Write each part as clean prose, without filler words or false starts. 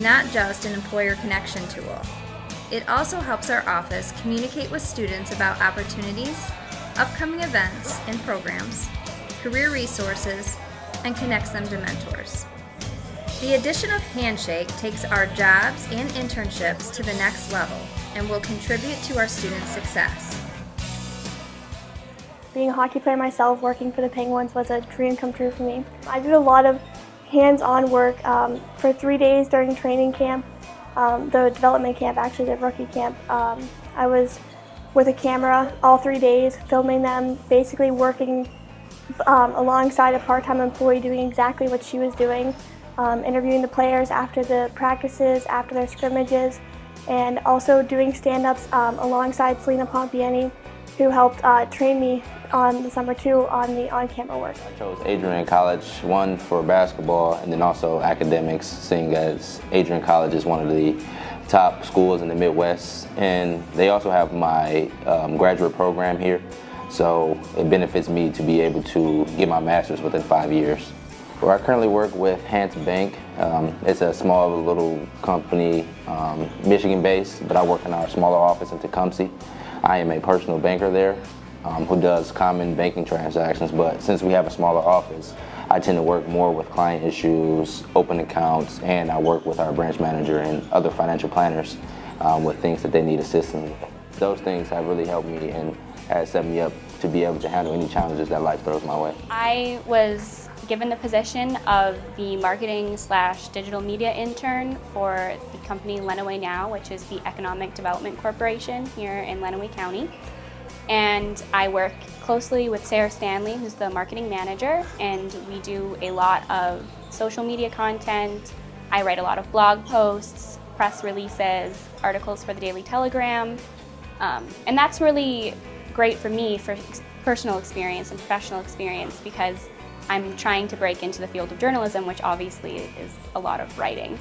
not just an employer connection tool. It also helps our office communicate with students about opportunities, upcoming events and programs, career resources, and connects them to mentors. The addition of Handshake takes our jobs and internships to the next level and will contribute to our students' success. Being a hockey player myself, working for the Penguins was a dream come true for me. I did a lot of hands-on work for 3 days during training camp, the development camp, actually the rookie camp. I was with a camera all 3 days, filming them, basically working alongside a part-time employee doing exactly what she was doing, interviewing the players after the practices, after their scrimmages, and also doing stand-ups alongside Selena Pompiani, who helped train me on the summer too on the on-camera work. I chose Adrian College, one for basketball and then also academics, seeing as Adrian College is one of the top schools in the Midwest, and they also have my graduate program here, so it benefits me to be able to get my master's within 5 years. Well, I currently work with Hans Bank. It's a small little company, Michigan-based, but I work in our smaller office in Tecumseh. I am a personal banker there who does common banking transactions, but since we have a smaller office, I tend to work more with client issues, open accounts, and I work with our branch manager and other financial planners with things that they need assistance with. Those things have really helped me and has set me up to be able to handle any challenges that life throws my way. I was given the position of the marketing/digital media intern for the company Lenawee Now, which is the Economic Development Corporation here in Lenawee County. And I work closely with Sarah Stanley, who's the marketing manager, and we do a lot of social media content. I write a lot of blog posts, press releases, articles for the Daily Telegram, and that's really great for me for personal experience and professional experience because I'm trying to break into the field of journalism, which obviously is a lot of writing.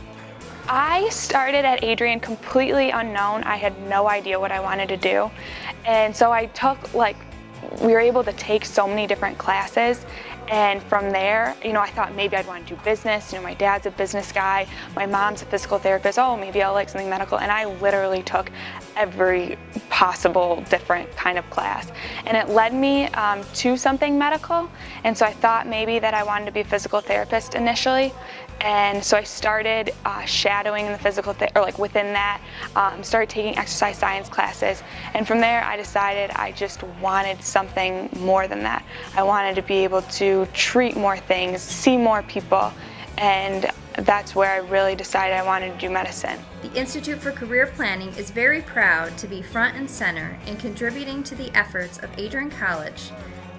I started at Adrian completely unknown. I had no idea what I wanted to do. And so I took, we were able to take so many different classes. And from there, I thought maybe I'd want to do business. My dad's a business guy. My mom's a physical therapist. Oh, maybe I'll like something medical. And I literally took every possible different kind of class. And it led me to something medical. And so I thought maybe that I wanted to be a physical therapist initially. And so I started shadowing in the physical within that, started taking exercise science classes. And from there, I decided I just wanted something more than that. I wanted to be able to treat more things, see more people, and that's where I really decided I wanted to do medicine. The Institute for Career Planning is very proud to be front and center in contributing to the efforts of Adrian College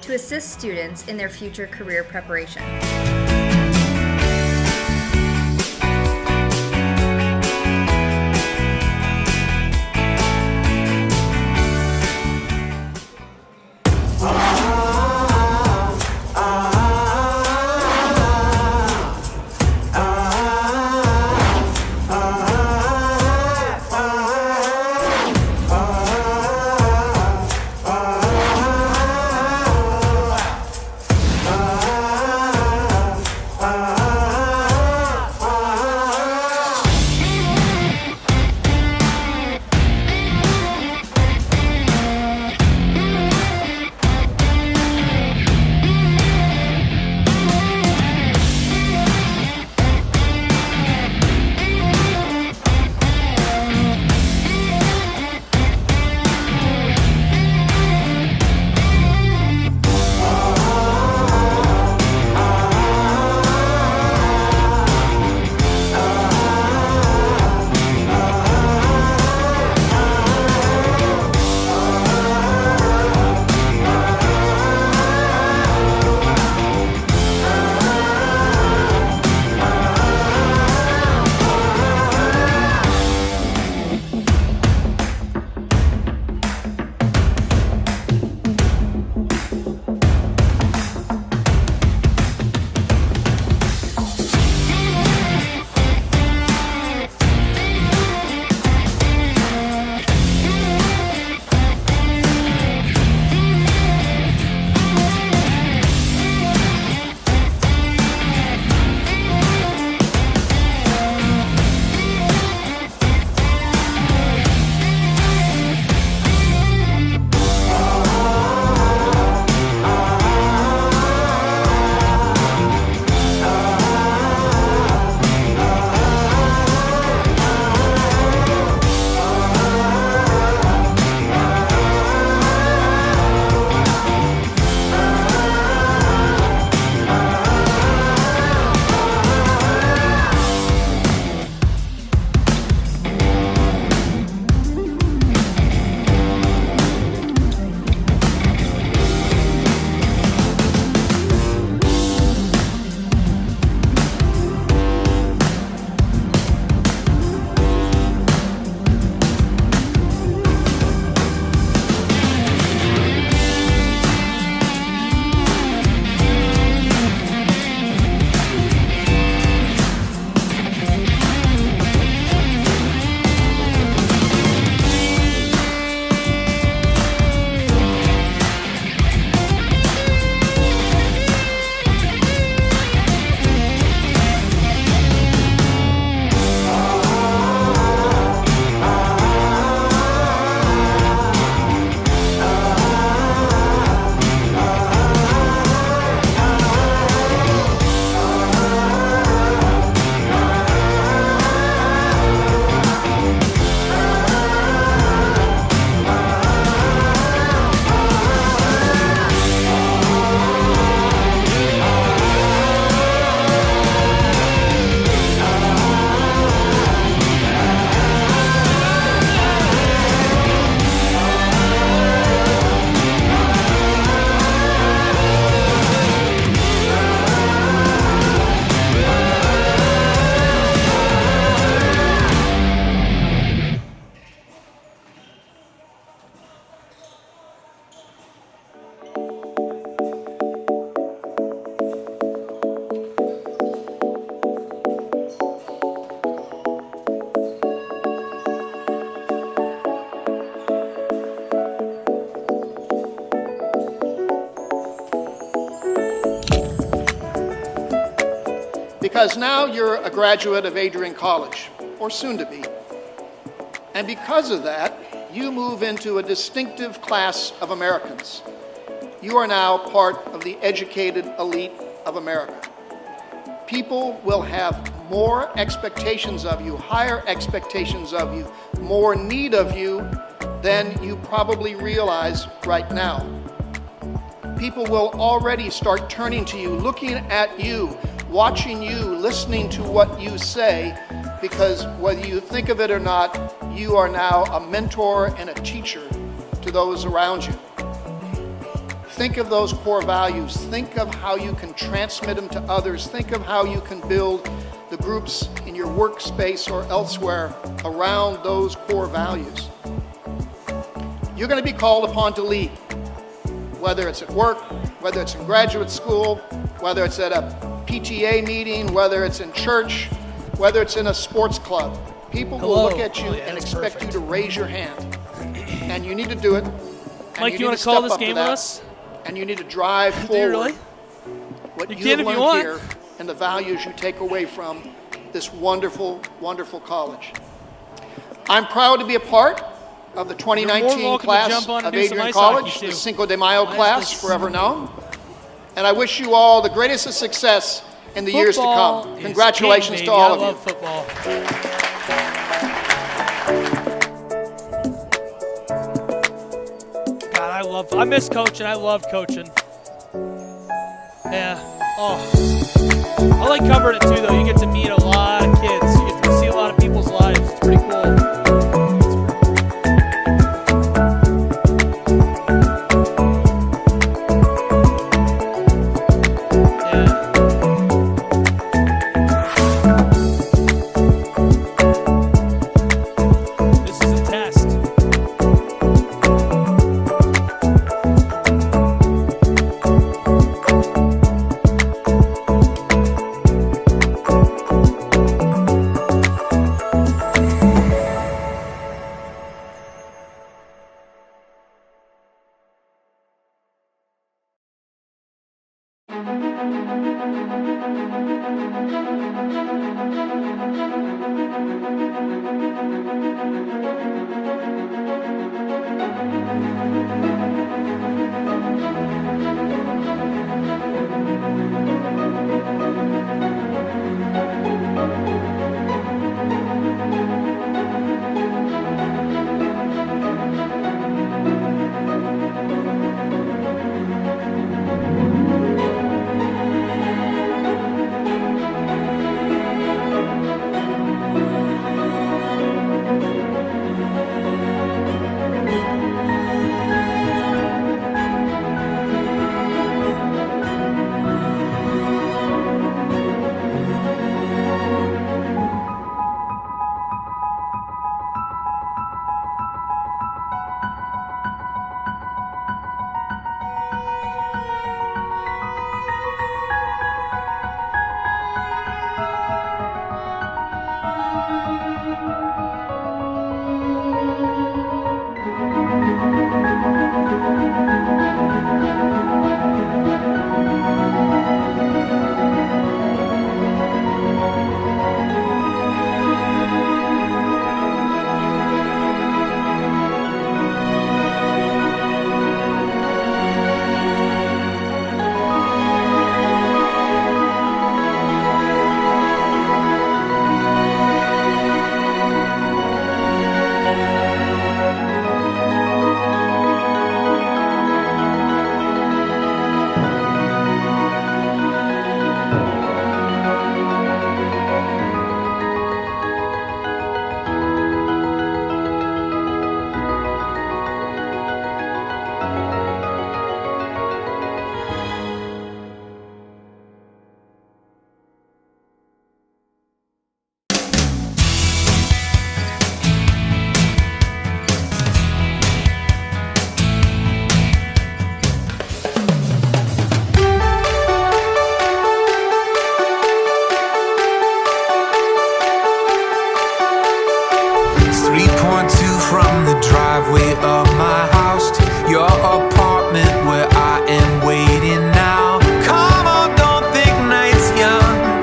to assist students in their future career preparation. because now you're a graduate of Adrian College, or soon to be. And because of that, you move into a distinctive class of Americans. You are now part of the educated elite of America. People will have more expectations of you, higher expectations of you, more need of you than you probably realize right now. People will already start turning to you, looking at you, watching you, listening to what you say, because whether you think of it or not, you are now a mentor and a teacher to those around you. Think of those core values. Think of how you can transmit them to others. Think of how you can build the groups in your workspace or elsewhere around those core values. You're going to be called upon to lead, whether it's at work, whether it's in graduate school, whether it's at a PTA meeting, whether it's in church, whether it's in a sports club. People will look at you and expect you to raise your hand. And you need to do it. Mike, you want to call this game with us? And you need to drive forward what you have learned here and the values you take away from this wonderful, wonderful college. I'm proud to be a part of the 2019 class of Adrian College, the Cinco de Mayo class, forever known. And I wish you all the greatest of success in the years to come. Congratulations to all of you. I love football. God, I miss coaching. I love coaching. Yeah. Oh. I like covering it too, though. You get to meet a lot of kids. You get to see a lot of people's lives. It's pretty cool.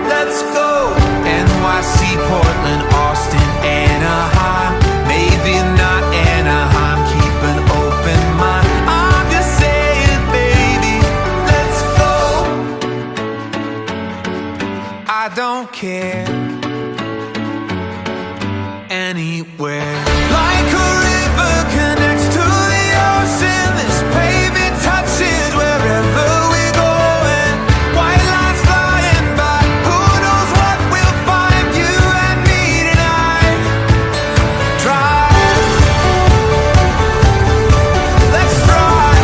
Let's go. anywhere. Like a river connects to the ocean, this pavement touches wherever we're going. White lines flying by, who knows what we'll find, you and me tonight. Drive, let's drive.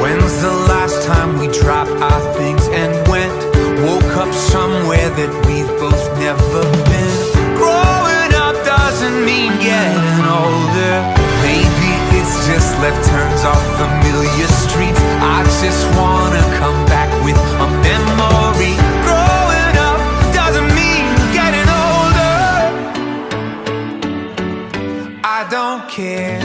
When's the last time we dropped our things and went? Woke up somewhere that we've both never been. Growing up doesn't mean getting older. Maybe it's just left turns off familiar streets. I just wanna come back with a memory. Growing up doesn't mean getting older. I don't care.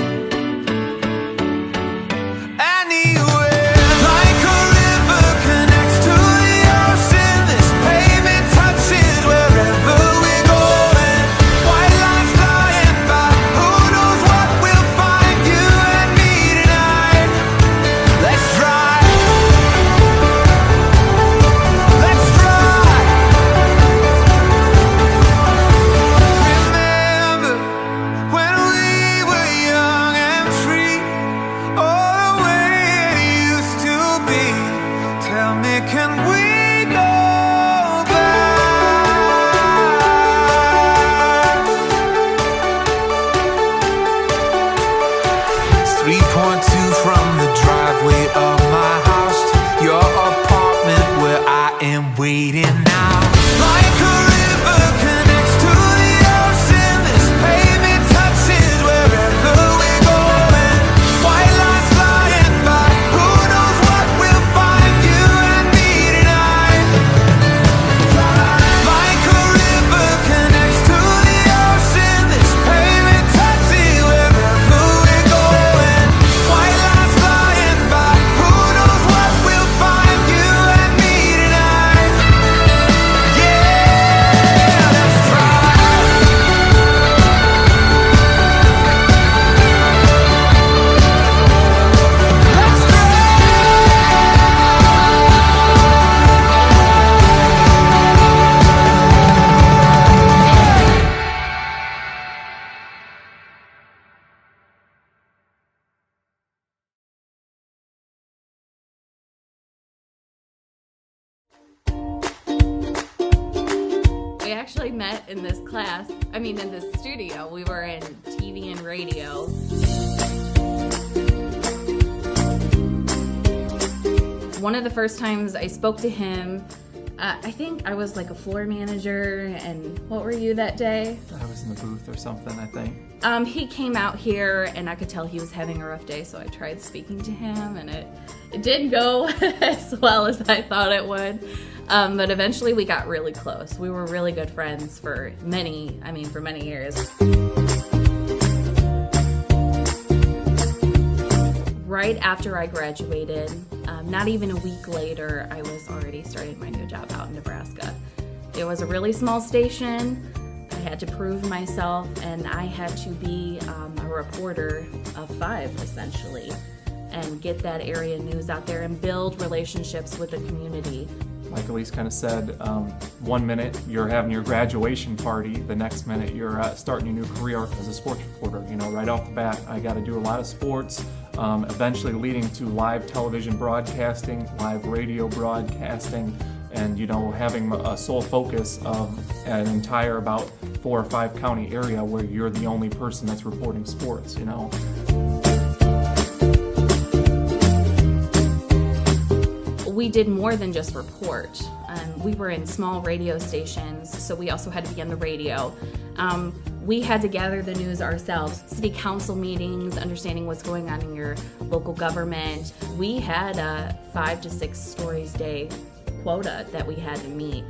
We actually met in this class, in this studio. We were in TV and radio. One of the first times I spoke to him, I think I was like a floor manager, and what were you that day? I was in the booth or something, I think. He came out here, and I could tell he was having a rough day, so I tried speaking to him, and it didn't go as well as I thought it would. But eventually we got really close. We were really good friends for many years. Right after I graduated, not even a week later, I was already starting my new job out in Nebraska. It was a really small station. I had to prove myself, and I had to be a reporter of 5, essentially, and get that area news out there and build relationships with the community. Like Elise kind of said, 1 minute you're having your graduation party, the next minute you're starting your new career as a sports reporter. Right off the bat, I got to do a lot of sports, eventually leading to live television broadcasting, live radio broadcasting, and having a sole focus of an entire about 4 or 5 county area where you're the only person that's reporting sports. We did more than just report. We were in small radio stations, so we also had to be on the radio. We had to gather the news ourselves. City council meetings, understanding what's going on in your local government. We had a 5 to 6 stories a day quota that we had to meet.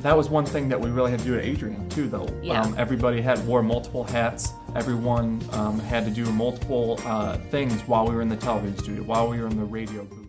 That was one thing that we really had to do at Adrian too, though. Yeah. Everybody wore multiple hats. Everyone had to do multiple things while we were in the television studio, while we were in the radio booth.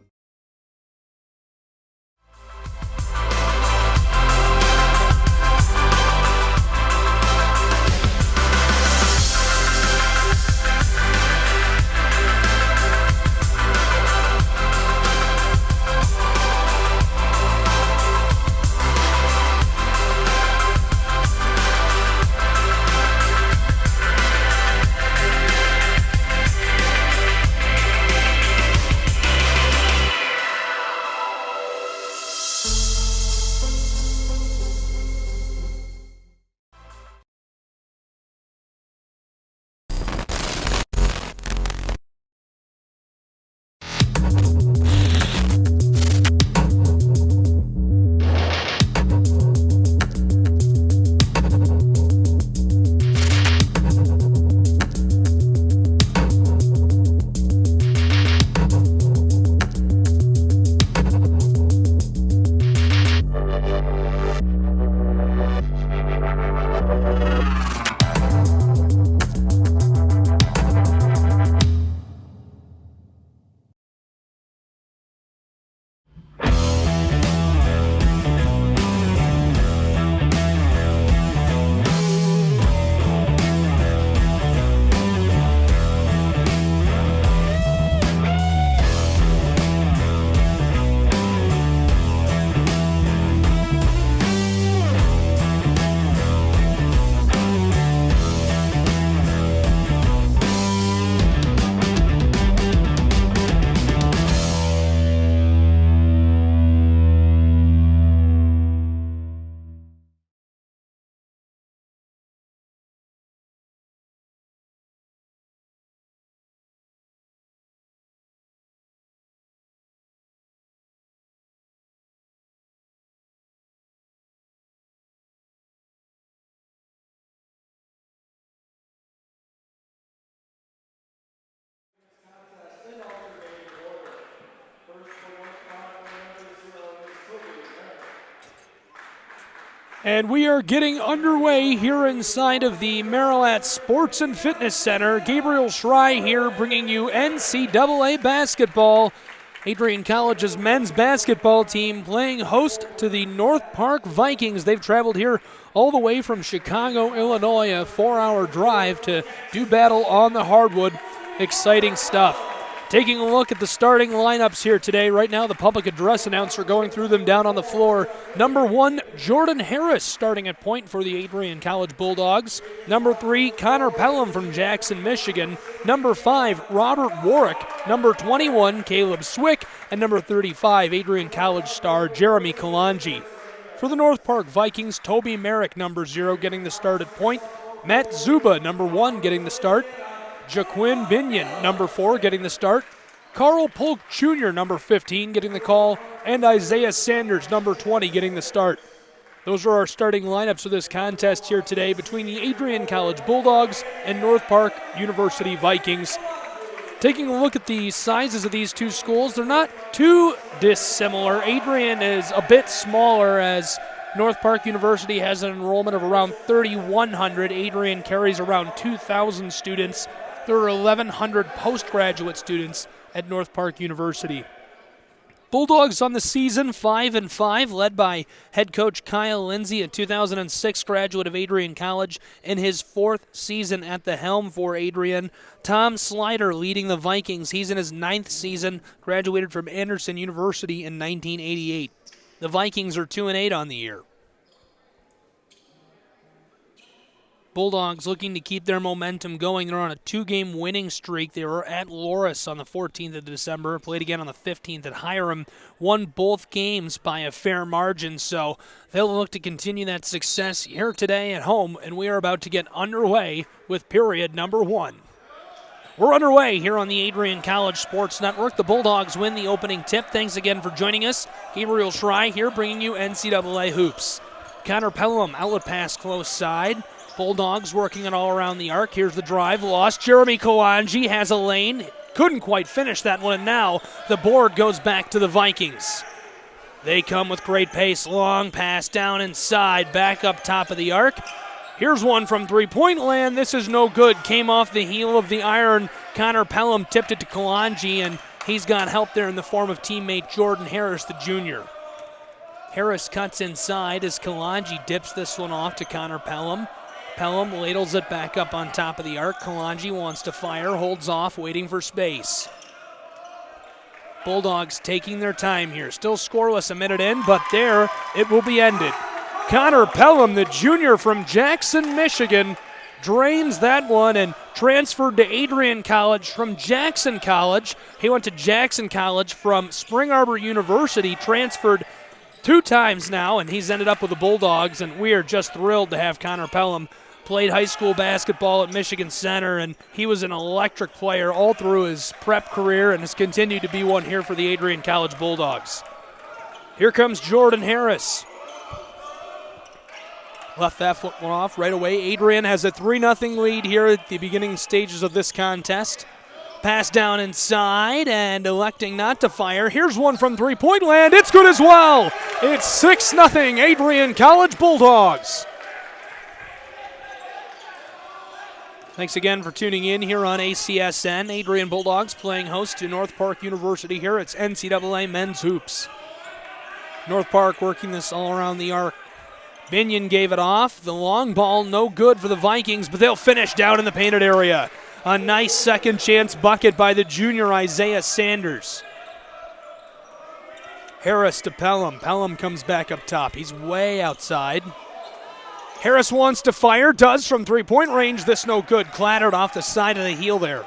And we are getting underway here inside of the Marilat Sports and Fitness Center. Gabriel Schrei here bringing you NCAA basketball. Adrian College's men's basketball team playing host to the North Park Vikings. They've traveled here all the way from Chicago, Illinois, a 4-hour drive to do battle on the hardwood. Exciting stuff. Taking a look at the starting lineups here today. Right now, the public address announcer going through them down on the floor. Number 1, Jordan Harris starting at point for the Adrian College Bulldogs. Number 3, Connor Pelham from Jackson, Michigan. Number 5, Robert Warwick. Number 21, Caleb Swick. And number 35, Adrian College star Jeremy Kalanji. For the North Park Vikings, Toby Merrick, number 0, getting the start at point. Matt Zuba, number 1, getting the start. Jaquin Binion, number 4, getting the start. Carl Polk Jr., number 15, getting the call. And Isaiah Sanders, number 20, getting the start. Those are our starting lineups for this contest here today between the Adrian College Bulldogs and North Park University Vikings. Taking a look at the sizes of these two schools, they're not too dissimilar. Adrian is a bit smaller as North Park University has an enrollment of around 3,100. Adrian carries around 2,000 students. There are 1,100 postgraduate students at North Park University. Bulldogs on the season, 5-5, led by head coach Kyle Lindsay, a 2006 graduate of Adrian College, in his 4th season at the helm for Adrian. Tom Slider leading the Vikings. He's in his 9th season, graduated from Anderson University in 1988. The Vikings are 2-8 on the year. Bulldogs looking to keep their momentum going. They're on a 2-game winning streak. They were at Loras on the 14th of December, played again on the 15th at Hiram, won both games by a fair margin, so they'll look to continue that success here today at home, and we are about to get underway with period number 1. We're underway here on the Adrian College Sports Network. The Bulldogs win the opening tip. Thanks again for joining us. Gabriel Schrei here bringing you NCAA hoops. Connor Pelham, outlet pass close side. Bulldogs working it all around the arc. Here's the drive, lost. Jeremy Kalanji has a lane. Couldn't quite finish that one, and now the board goes back to the Vikings. They come with great pace. Long pass down inside, back up top of the arc. Here's one from three-point land. This is no good. Came off the heel of the iron. Connor Pelham tipped it to Kalanji, and he's got help there in the form of teammate Jordan Harris, the junior. Harris cuts inside as Kalanji dips this one off to Connor Pelham. Pelham ladles it back up on top of the arc. Kalanji wants to fire, holds off, waiting for space. Bulldogs taking their time here. Still scoreless a minute in, but there it will be ended. Connor Pelham, the junior from Jackson, Michigan, drains that one and transferred to Adrian College from Jackson College. He went to Jackson College from Spring Arbor University, transferred 2 times now, and he's ended up with the Bulldogs, and we are just thrilled to have Connor Pelham. Played high school basketball at Michigan Center, and he was an electric player all through his prep career and has continued to be one here for the Adrian College Bulldogs. Here comes Jordan Harris. Left that foot one off right away. Adrian has a 3-0 lead here at the beginning stages of this contest. Pass down inside and electing not to fire. Here's one from three-point land. It's good as well. It's 6-0 Adrian College Bulldogs. Thanks again for tuning in here on ACSN. Adrian Bulldogs playing host to North Park University here. It's NCAA men's hoops. North Park working this all around the arc. Binion gave it off. The long ball no good for the Vikings, but they'll finish down in the painted area. A nice second chance bucket by the junior Isaiah Sanders. Harris to Pelham. Pelham comes back up top. He's way outside. Harris wants to fire, does from three-point range. This no good. Clattered off the side of the heel there.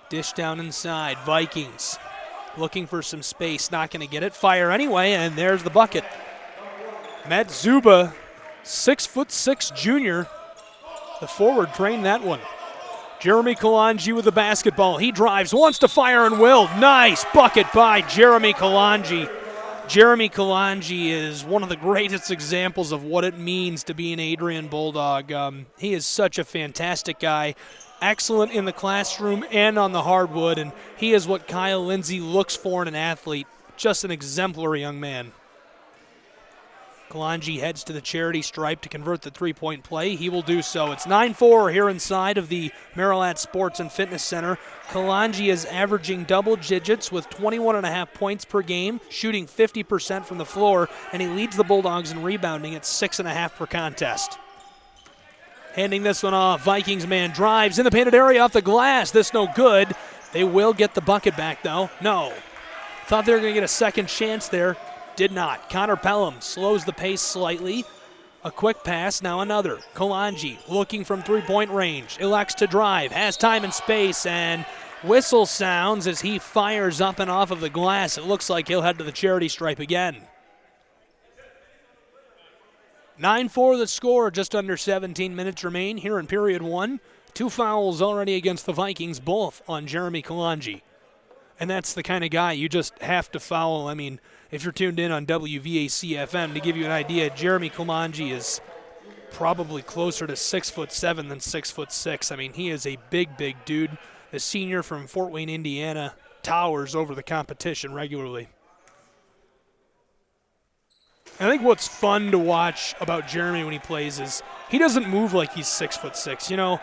Dish down inside. Vikings looking for some space. Not going to get it. Fire anyway, and there's the bucket. Matt Zuba, 6'6" junior. The forward trained that one. Jeremy Kalanji with the basketball. He drives, wants to fire and will. Nice bucket by Jeremy Kalanji. Jeremy Kalanji is one of the greatest examples of what it means to be an Adrian Bulldog. He is such a fantastic guy, excellent in the classroom and on the hardwood, and he is what Kyle Lindsay looks for in an athlete. Just an exemplary young man. Kalanji heads to the charity stripe to convert the three-point play. He will do so. It's 9-4 here inside of the Marilat Sports and Fitness Center. Kalanji is averaging double digits with 21.5 points per game, shooting 50% from the floor, and he leads the Bulldogs in rebounding at 6.5 per contest. Handing this one off, Vikings man drives in the painted area off the glass. This no good. They will get the bucket back, though. No. Thought they were going to get a second chance there. Did not. Connor Pelham slows the pace slightly. A quick pass, now another. Kalanji looking from three-point range. Elects to drive, has time and space, and whistle sounds as he fires up and off of the glass. It looks like he'll head to the charity stripe again. 9-4 the score, just under 17 minutes remain here in period one. 2 fouls already against the Vikings, both on Jeremy Kalanji. And that's the kind of guy you just have to foul. I mean, if you're tuned in on WVAC-FM, to give you an idea, Jeremy Kalanji is probably closer to 6'7" than 6'6". I mean, he is a big, big dude. The senior from Fort Wayne, Indiana, towers over the competition regularly. I think what's fun to watch about Jeremy when he plays is he doesn't move like he's 6'6". You know,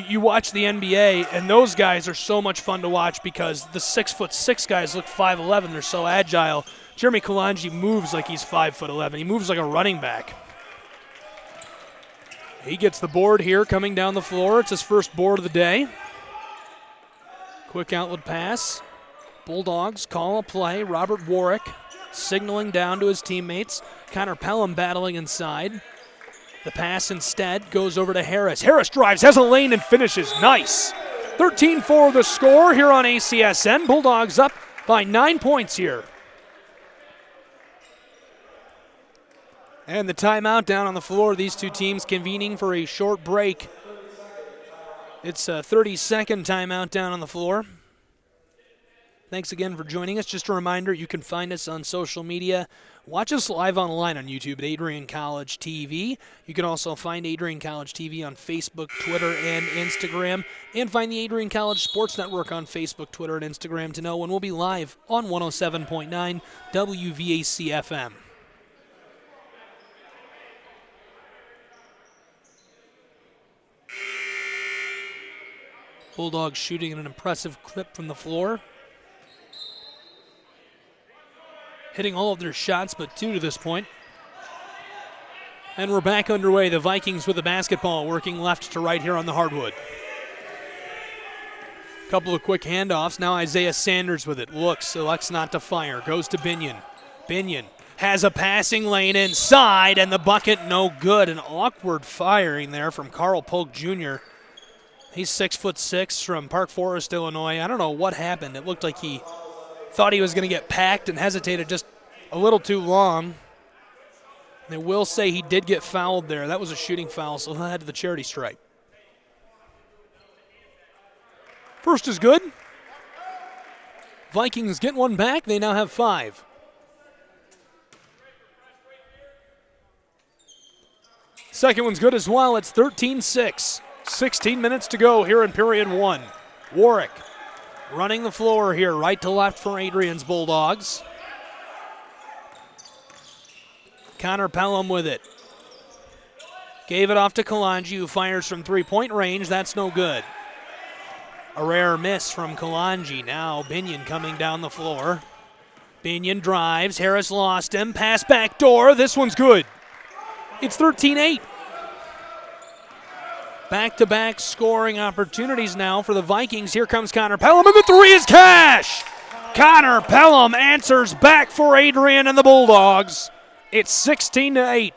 you watch the NBA, and those guys are so much fun to watch because the 6'6" guys look 5'11". They're so agile. Jeremy Kalanji moves like he's 5'11". He moves like a running back. He gets the board here coming down the floor. It's his first board of the day. Quick outlet pass. Bulldogs call a play. Robert Warwick signaling down to his teammates. Connor Pelham battling inside. The pass instead goes over to Harris. Harris drives, has a lane, and finishes. Nice. 13-4 the score here on ACSN. Bulldogs up by 9 points here. And the timeout down on the floor. These two teams convening for a short break. It's a 30-second timeout down on the floor. Thanks again for joining us. Just a reminder, you can find us on social media. Watch us live online on YouTube at Adrian College TV. You can also find Adrian College TV on Facebook, Twitter, and Instagram. And find the Adrian College Sports Network on Facebook, Twitter, and Instagram to know when we'll be live on 107.9 WVAC-FM. Bulldogs shooting at an impressive clip from the floor. Hitting all of their shots, but 2 to this point. And we're back underway. The Vikings with the basketball, working left to right here on the hardwood. Couple of quick handoffs. Now Isaiah Sanders with it. Looks, elects not to fire. Goes to Binion. Binion has a passing lane inside, and the bucket no good. An awkward firing there from Carl Polk Jr. He's 6'6" from Park Forest, Illinois. I don't know what happened. It looked like he thought he was going to get packed and hesitated just a little too long. They will say he did get fouled there. That was a shooting foul, so he'll head to the charity stripe. First is good. Vikings get one back. They now have 5. Second one's good as well. It's 13-6. 16 minutes to go here in period one. Warwick running the floor here, right to left for Adrian's Bulldogs. Connor Pelham with it. Gave it off to Kalanji, who fires from three-point range. That's no good. A rare miss from Kalanji. Now Binion coming down the floor. Binion drives. Harris lost him. Pass back door. This one's good. It's 13-8. Back-to-back scoring opportunities now for the Vikings. Here comes Connor Pelham, and the three is cash! Connor Pelham answers back for Adrian and the Bulldogs. It's 16-8.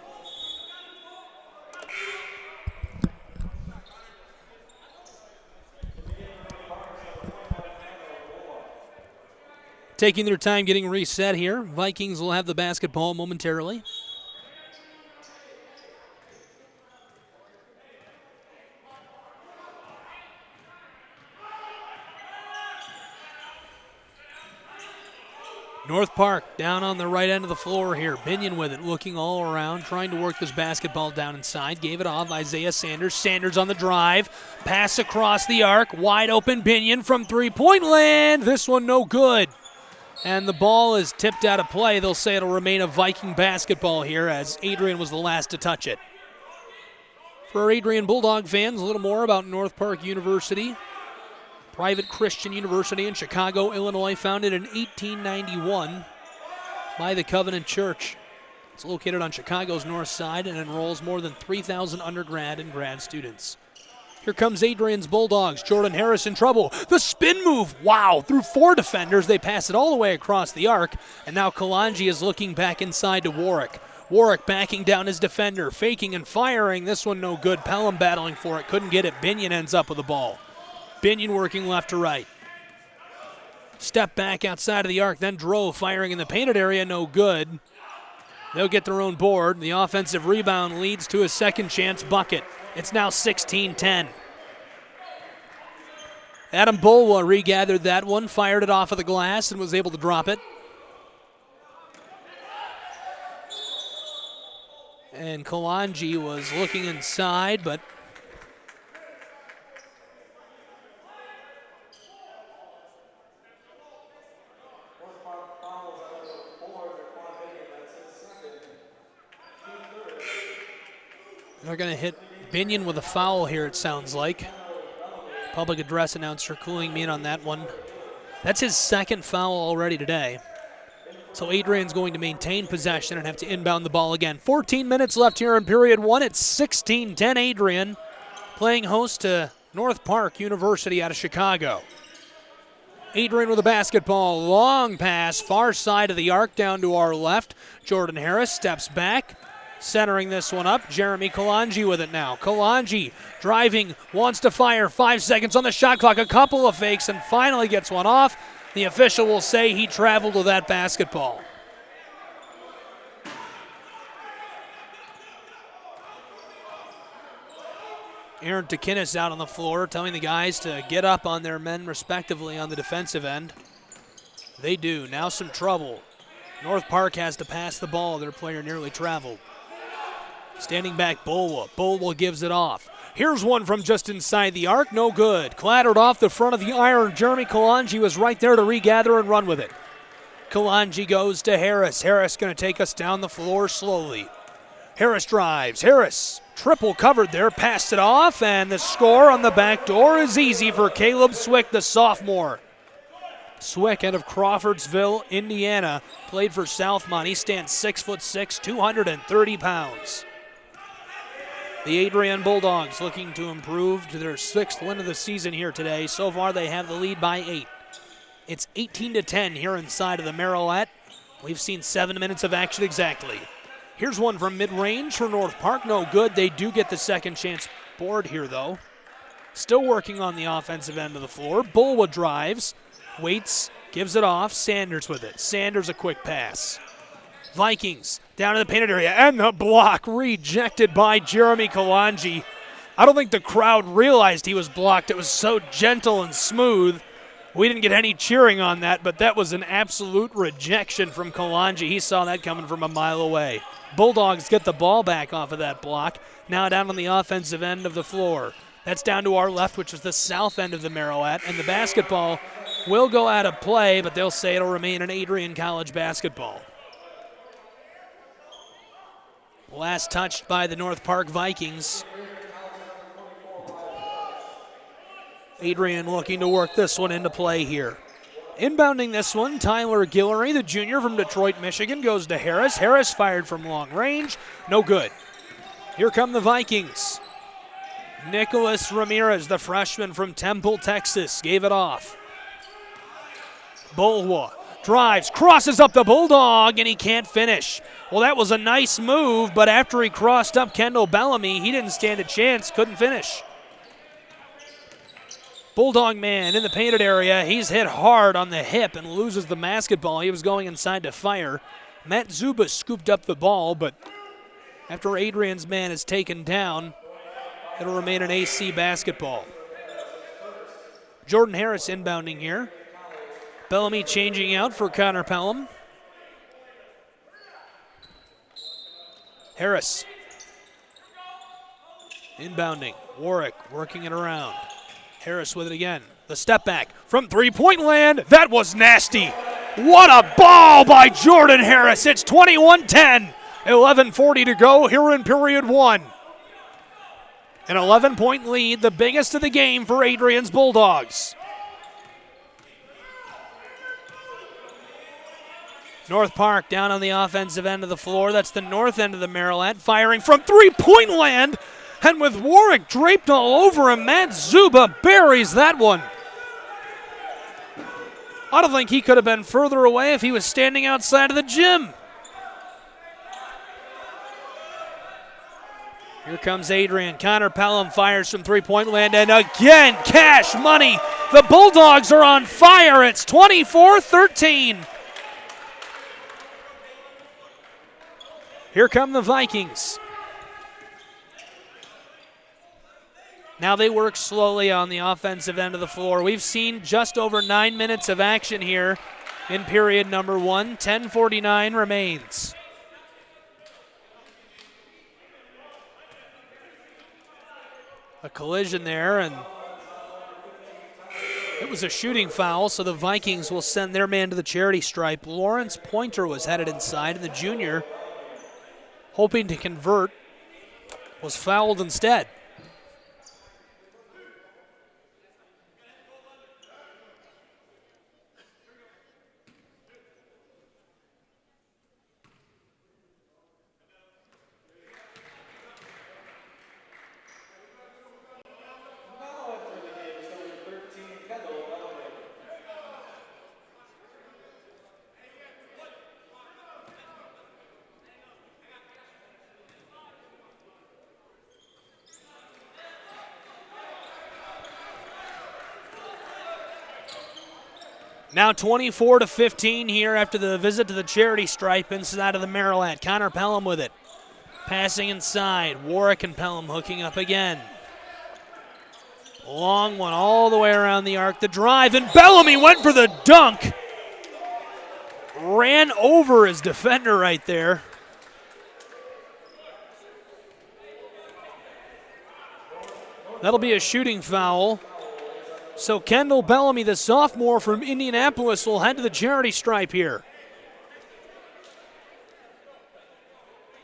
Taking their time getting reset here. Vikings will have the basketball momentarily. North Park down on the right end of the floor here. Binion with it, looking all around, trying to work this basketball down inside. Gave it off, Isaiah Sanders. Sanders on the drive. Pass across the arc. Wide open Binion from three-point land. This one no good. And the ball is tipped out of play. They'll say it'll remain a Viking basketball here as Adrian was the last to touch it. For our Adrian Bulldog fans, a little more about North Park University. Private Christian university in Chicago, Illinois, founded in 1891 by the Covenant Church. It's located on Chicago's north side and enrolls more than 3,000 undergrad and grad students. Here comes Adrian's Bulldogs. Jordan Harris in trouble. The spin move. Wow. Through 4 defenders, they pass it all the way across the arc. And now Kalanji is looking back inside to Warwick. Warwick backing down his defender, faking and firing. This one no good. Pelham battling for it. Couldn't get it. Binion ends up with the ball. Binion working left to right. Step back outside of the arc. Then drove, firing in the painted area. No good. They'll get their own board. The offensive rebound leads to a second chance bucket. It's now 16-10. Adam Bulwa regathered that one, fired it off of the glass, and was able to drop it. And Kalanji was looking inside, but they're going to hit Binion with a foul here, it sounds like. Public address announcer cooling me in on that one. That's his second foul already today. So Adrian's going to maintain possession and have to inbound the ball again. 14 minutes left here in period 1. It's 16-10 Adrian, playing host to North Park University out of Chicago. Adrian with a basketball. Long pass, far side of the arc down to our left. Jordan Harris steps back. Centering this one up, Jeremy Kalanji with it now. Kalanji driving, wants to fire, 5 seconds on the shot clock, a couple of fakes, and finally gets one off. The official will say he traveled with that basketball. Aaron Takinis out on the floor, telling the guys to get up on their men respectively on the defensive end. They do. Now some trouble. North Park has to pass the ball. Their player nearly traveled. Standing back, Bulwa. Bulwa gives it off. Here's one from just inside the arc. No good. Clattered off the front of the iron. Jeremy Kalanji was right there to regather and run with it. Kalanji goes to Harris. Harris going to take us down the floor slowly. Harris drives. Harris triple covered there. Passed it off, and the score on the back door is easy for Caleb Swick, the sophomore. Swick out of Crawfordsville, Indiana, played for Southmont. He stands 6'6", 230 pounds. The Adrian Bulldogs looking to improve to their 6th win of the season here today. So far they have the lead by 8. It's 18-10 here inside of the Marowette. We've seen 7 minutes of action exactly. Here's one from mid-range for North Park. No good. They do get the second chance board here though. Still working on the offensive end of the floor. Bulwa drives, waits, gives it off. Sanders with it. Sanders a quick pass. Vikings down in the painted area, and the block rejected by Jeremy Kalanji. I don't think the crowd realized he was blocked. It was so gentle and smooth. We didn't get any cheering on that, but that was an absolute rejection from Kalanji. He saw that coming from a mile away. Bulldogs get the ball back off of that block. Now down on the offensive end of the floor. That's down to our left, which is the south end of the Marowette, and the basketball will go out of play, but they'll say it'll remain an Adrian College basketball. Last touched by the North Park Vikings. Adrian looking to work this one into play here. Inbounding this one, Tyler Guillory, the junior from Detroit, Michigan, goes to Harris. Harris fired from long range. No good. Here come the Vikings. Nicholas Ramirez, the freshman from Temple, Texas, gave it off. Bulwa drives, crosses up the Bulldog, and he can't finish. Well, that was a nice move, but after he crossed up Kendall Bellamy, he didn't stand a chance, couldn't finish. Bulldog man in the painted area. He's hit hard on the hip and loses the basketball. He was going inside to fire. Matt Zuba scooped up the ball, but after Adrian's man is taken down, it'll remain an AC basketball. Jordan Harris inbounding here. Bellamy changing out for Connor Pelham. Harris inbounding. Warwick working it around. Harris with it again. The step back from three-point land. That was nasty. What a ball by Jordan Harris. It's 21-10. 11:40 to go here in period one. An 11-point lead, the biggest of the game for Adrian's Bulldogs. North Park down on the offensive end of the floor. That's the north end of the Maryland, firing from three-point land. And with Warwick draped all over him, Matt Zuba buries that one. I don't think he could have been further away if he was standing outside of the gym. Here comes Adrian. Connor Pelham fires from three-point land, and again, cash money. The Bulldogs are on fire. It's 24-13. Here come the Vikings. Now they work slowly on the offensive end of the floor. We've seen just over 9 minutes of action here in period number one. 10:49 remains. A collision there, and it was a shooting foul, so the Vikings will send their man to the charity stripe. Lawrence Pointer was headed inside, and the junior, hoping to convert, was fouled instead. Now 24-15 here after the visit to the charity stripe inside of the Maryland. Connor Pelham with it. Passing inside. Warwick and Pelham hooking up again. Long one all the way around the arc. The drive, and Bellamy went for the dunk. Ran over his defender right there. That'll be a shooting foul. So Kendall Bellamy, the sophomore from Indianapolis, will head to the charity stripe here.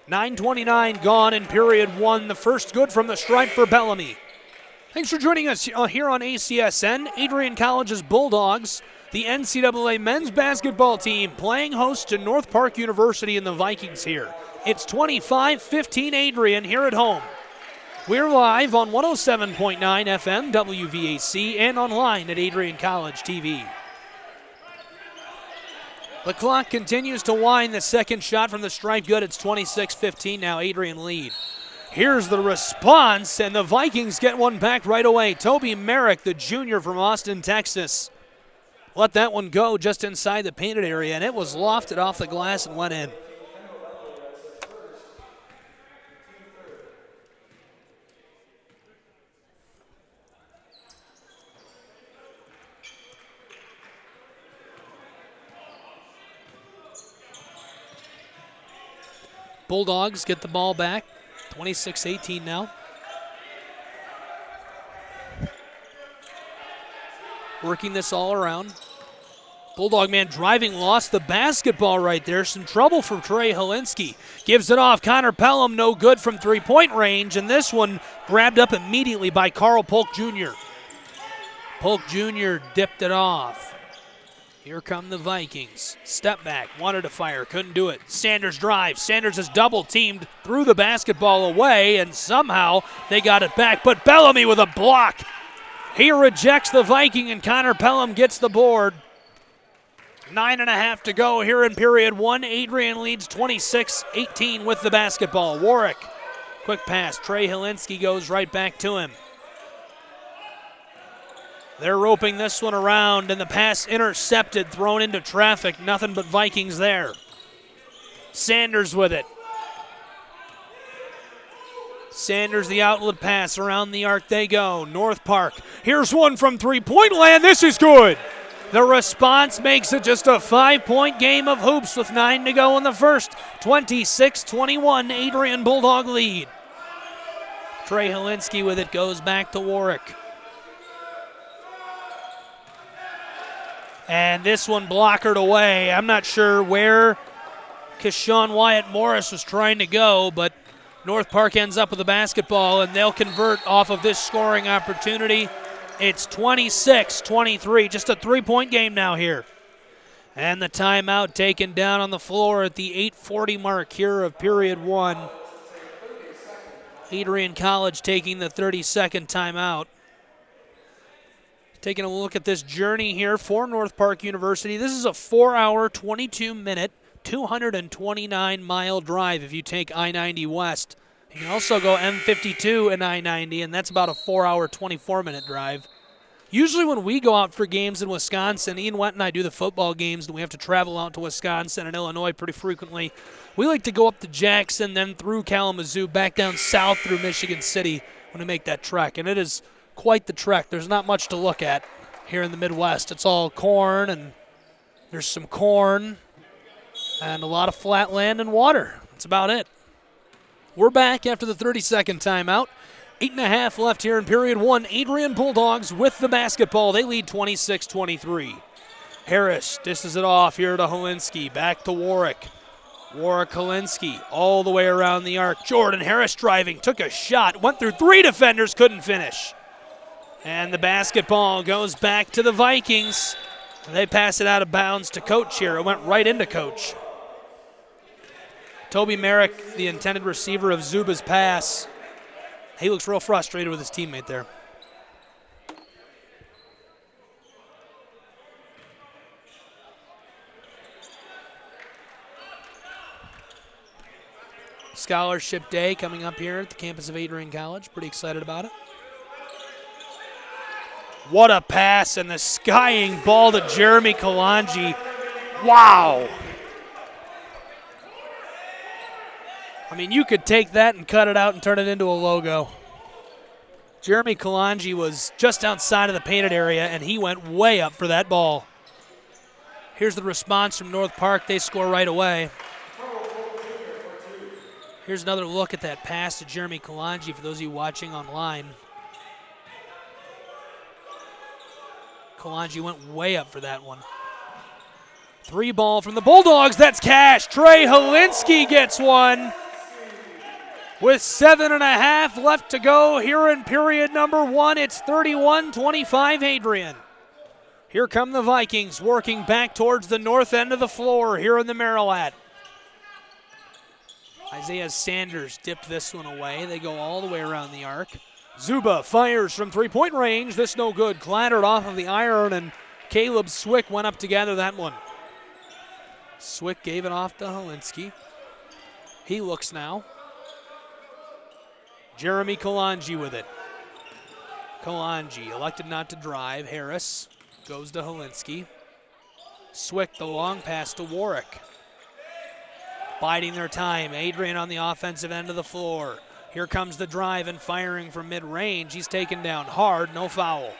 9:29 gone in period one. The first good from the stripe for Bellamy. Thanks for joining us here on ACSN. Adrian College's Bulldogs, the NCAA men's basketball team, playing host to North Park University and the Vikings here. It's 25-15 Adrian here at home. We're live on 107.9 FM WVAC and online at Adrian College TV. The clock continues to wind. The second shot from the stripe good. It's 26-15 now. Adrian lead. Here's the response, and the Vikings get one back right away. Toby Merrick, the junior from Austin, Texas, let that one go just inside the painted area, and it was lofted off the glass and went in. Bulldogs get the ball back, 26-18 now. Working this all around. Bulldog man driving, lost the basketball right there. Some trouble for Trey Helinski. Gives it off. Connor Pelham, no good from three-point range, and this one grabbed up immediately by Carl Polk Jr. Polk Jr. dipped it off. Here come the Vikings. Step back, wanted to fire, couldn't do it. Sanders drives. Sanders is double-teamed, threw the basketball away, and somehow they got it back. But Bellamy with a block. He rejects the Viking, and Connor Pelham gets the board. 9.5 to go here in period one. Adrian leads 26-18 with the basketball. Warwick, quick pass. Trey Helinski goes right back to him. They're roping this one around, and the pass intercepted, thrown into traffic. Nothing but Vikings there. Sanders with it. Sanders, the outlet pass. Around the arc they go. North Park. Here's one from three-point land. This is good. The response makes it just a 5-point game of hoops with 9 to go in the first. 26-21, Adrian Bulldog lead. Trey Helinski with it, goes back to Warwick. And this one blockered away. I'm not sure where Keshawn Wyatt Morris was trying to go, but North Park ends up with the basketball, and they'll convert off of this scoring opportunity. It's 26-23, just a three-point game now here. And the timeout taken down on the floor at the 8:40 mark here of period one. Adrian College taking the 32nd timeout. Taking a look at this journey here for North Park University. This is a 4-hour, 22-minute, 229-mile drive if you take I-90 west. You can also go M52 and I-90, and that's about a 4-hour, 24-minute drive. Usually when we go out for games in Wisconsin, Ian Went and I do the football games, and we have to travel out to Wisconsin and Illinois pretty frequently. We like to go up to Jackson, then through Kalamazoo, back down south through Michigan City when we make that trek, and it is quite the trek. There's not much to look at here in the Midwest. It's all corn, and there's some corn and a lot of flat land and water. That's about it. We're back after the 32nd timeout. 8.5 left here in period one. Adrian Bulldogs with the basketball. They lead 26-23. Harris dishes it off here to Helinski. Back to Warwick. Helinski all the way around the arc. Jordan Harris driving, took a shot, went through three defenders, couldn't finish. And the basketball goes back to the Vikings. They pass it out of bounds to Coach here. It went right into Coach. Toby Merrick, the intended receiver of Zuba's pass. He looks real frustrated with his teammate there. Scholarship Day coming up here at the campus of Adrian College. Pretty excited about it. What a pass, and the skying ball to Jeremy Kalanji. Wow. I mean, you could take that and cut it out and turn it into a logo. Jeremy Kalanji was just outside of the painted area, and he went way up for that ball. Here's the response from North Park. They score right away. Here's another look at that pass to Jeremy Kalanji for those of you watching online. Kalanji went way up for that one. Three ball from the Bulldogs. That's cash. Trey Helinski gets one. With 7.5 left to go here in period number one, it's 31-25 Adrian. Here come the Vikings working back towards the north end of the floor here in the Marilat. Isaiah Sanders dipped this one away. They go all the way around the arc. Zuba fires from three-point range. This no good. Clattered off of the iron, and Caleb Swick went up to gather that one. Swick gave it off to Helinski. He looks now. Jeremy Kalanji with it. Kalanji elected not to drive. Harris goes to Helinski. Swick, the long pass to Warwick. Biding their time. Adrian on the offensive end of the floor. Here comes the drive and firing from mid-range. He's taken down hard, no foul.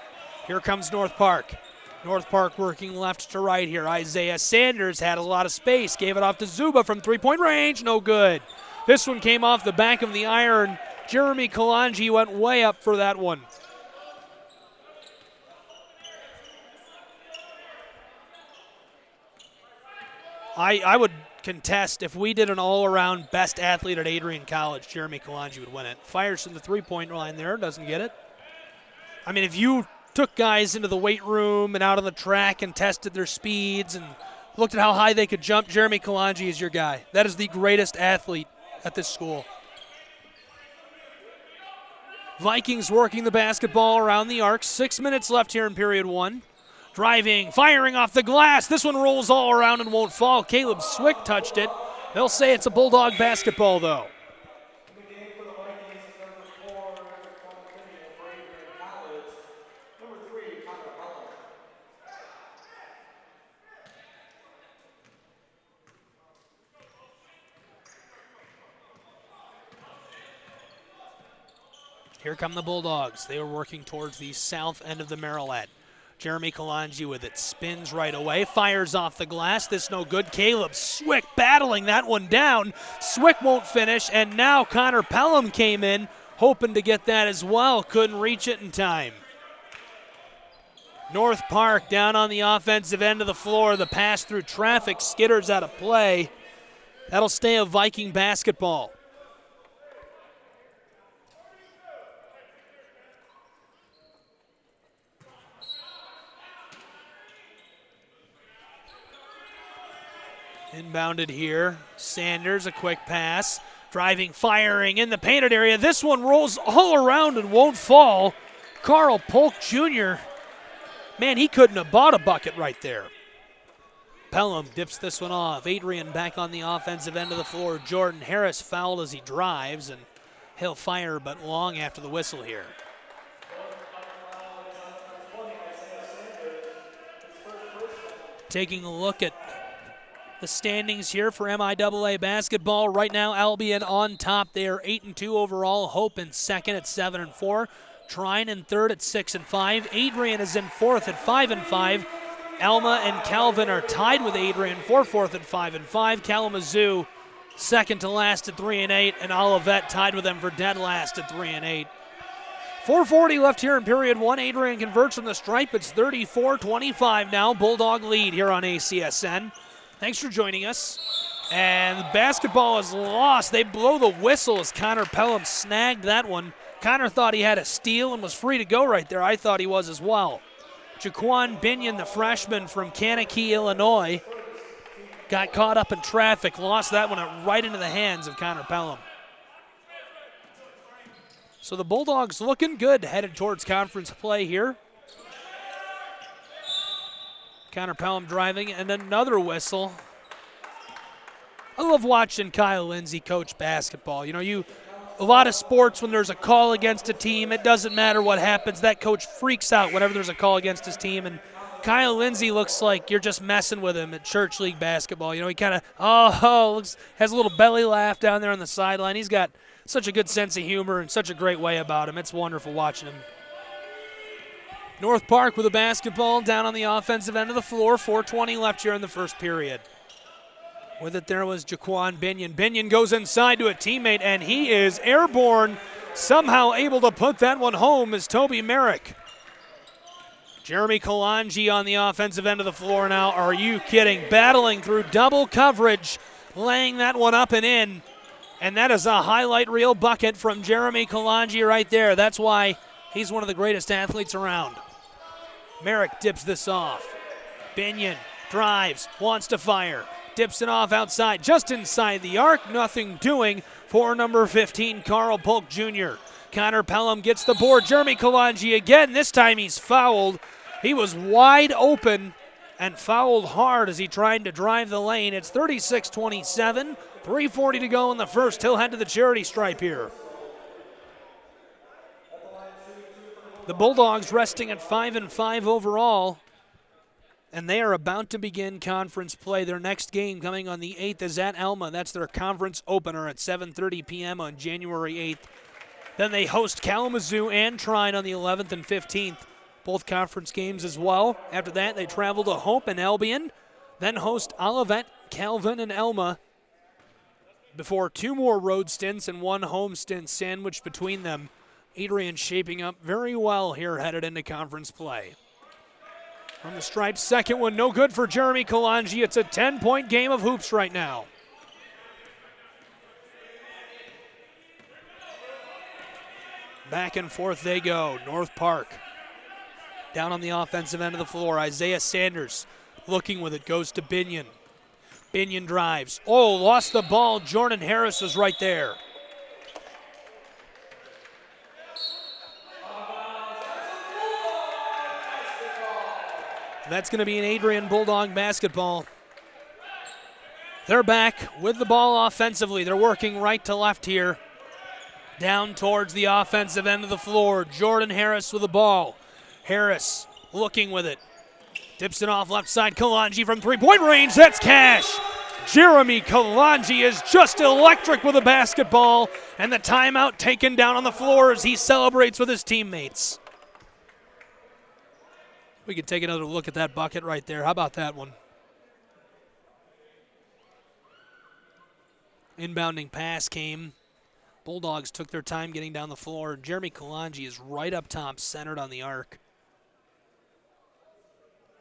Here comes North Park. North Park working left to right here. Isaiah Sanders had a lot of space. Gave it off to Zuba from three-point range. No good. This one came off the back of the iron. Jeremy Kalanji went way up for that one. I would contest if we did an all-around best athlete at Adrian College, Jeremy Kalanji would win it. Fires from the three-point line there, doesn't get it. I mean, if you took guys into the weight room and out on the track and tested their speeds and looked at how high they could jump, Jeremy Kalanji is your guy. That is the greatest athlete at this school. Vikings working the basketball around the arc. 6 minutes left here in period one. Driving, firing off the glass. This one rolls all around and won't fall. Caleb Swick touched it. They'll say it's a Bulldog basketball, though. Here come the Bulldogs. They are working towards the south end of the Marilat. Jeremy Kalanji with it. Spins right away. Fires off the glass. This no good. Caleb Swick battling that one down. Swick won't finish, and now Connor Pelham came in, hoping to get that as well. Couldn't reach it in time. North Park down on the offensive end of the floor. The pass through traffic skitters out of play. That'll stay a Viking basketball. Inbounded here. Sanders, a quick pass. Driving, firing in the painted area. This one rolls all around and won't fall. Carl Polk Jr., man, he couldn't have bought a bucket right there. Pelham dips this one off. Adrian back on the offensive end of the floor. Jordan Harris fouled as he drives, and he'll fire but long after the whistle here. Taking a look at the standings here for MIAA basketball. Right now, Albion on top. They are 8-2 overall. Hope in second at 7-4. Trine in third at 6-5. Adrian is in fourth at 5-5. Alma and Calvin are tied with Adrian for fourth at 5-5. Kalamazoo second to last at 3-8, and Olivet tied with them for dead last at 3-8. 4:40 left here in period one. Adrian converts from the stripe. It's 34-25 now. Bulldog lead here on ACSN. Thanks for joining us. And the basketball is lost. They blow the whistle as Connor Pelham snagged that one. Connor thought he had a steal and was free to go right there. I thought he was as well. Jaquan Binion, the freshman from Kankakee, Illinois, got caught up in traffic, lost that one right into the hands of Connor Pelham. So the Bulldogs looking good headed towards conference play here. Connor Pelham driving, and another whistle. I love watching Kyle Lindsay coach basketball. You know, a lot of sports, when there's a call against a team, it doesn't matter what happens. That coach freaks out whenever there's a call against his team, and Kyle Lindsay looks like you're just messing with him at church league basketball. You know, he kind of, has a little belly laugh down there on the sideline. He's got such a good sense of humor and such a great way about him. It's wonderful watching him. North Park with a basketball down on the offensive end of the floor. 4:20 left here in the first period. With it there was Jaquan Binion. Binion goes inside to a teammate, and he is airborne. Somehow able to put that one home is Toby Merrick. Jeremy Kalanji on the offensive end of the floor now. Are you kidding? Battling through double coverage, laying that one up and in. And that is a highlight reel bucket from Jeremy Kalanji right there. That's why he's one of the greatest athletes around. Merrick dips this off. Binion drives, wants to fire. Dips it off outside, just inside the arc. Nothing doing for number 15, Carl Polk Jr. Connor Pelham gets the board. Jeremy Kalanji again. This time he's fouled. He was wide open and fouled hard as he tried to drive the lane. It's 36-27. 3:40 to go in the first. He'll head to the charity stripe here. The Bulldogs resting at 5-5 overall, and they are about to begin conference play. Their next game coming on the 8th is at Alma. That's their conference opener at 7:30 p.m. on January 8th. Then they host Kalamazoo and Trine on the 11th and 15th, both conference games as well. After that, they travel to Hope and Albion, then host Olivet, Calvin, and Alma, before two more road stints and one home stint sandwiched between them. Adrian shaping up very well here headed into conference play. From the stripe, second one no good for Jeremy Kalanji. It's a 10-point game of hoops right now. Back and forth they go. North Park down on the offensive end of the floor. Isaiah Sanders looking with it, goes to Binion. Binion drives. Oh, lost the ball. Jordan Harris was right there. That's going to be an Adrian Bulldog basketball. They're back with the ball offensively. They're working right to left here. Down towards the offensive end of the floor. Jordan Harris with the ball. Harris looking with it. Dips it off left side. Kalanji from three-point range. That's cash. Jeremy Kalanji is just electric with a basketball. And the timeout taken down on the floor as he celebrates with his teammates. We can take another look at that bucket right there. How about that one? Inbounding pass came. Bulldogs took their time getting down the floor. Jeremy Kalanji is right up top, centered on the arc.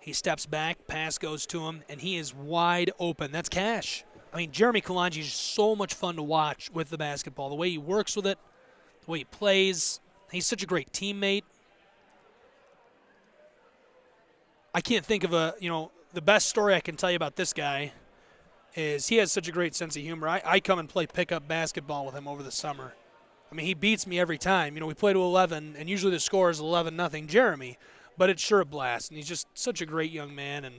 He steps back, pass goes to him, and he is wide open. That's cash. I mean, Jeremy Kalanji is so much fun to watch with the basketball. The way he works with it, the way he plays. He's such a great teammate. I can't think of the best story I can tell you about this guy is he has such a great sense of humor. I come and play pickup basketball with him over the summer. I mean, he beats me every time. We play to 11, and usually the score is 11-0 Jeremy, but it's sure a blast. And he's just such a great young man, and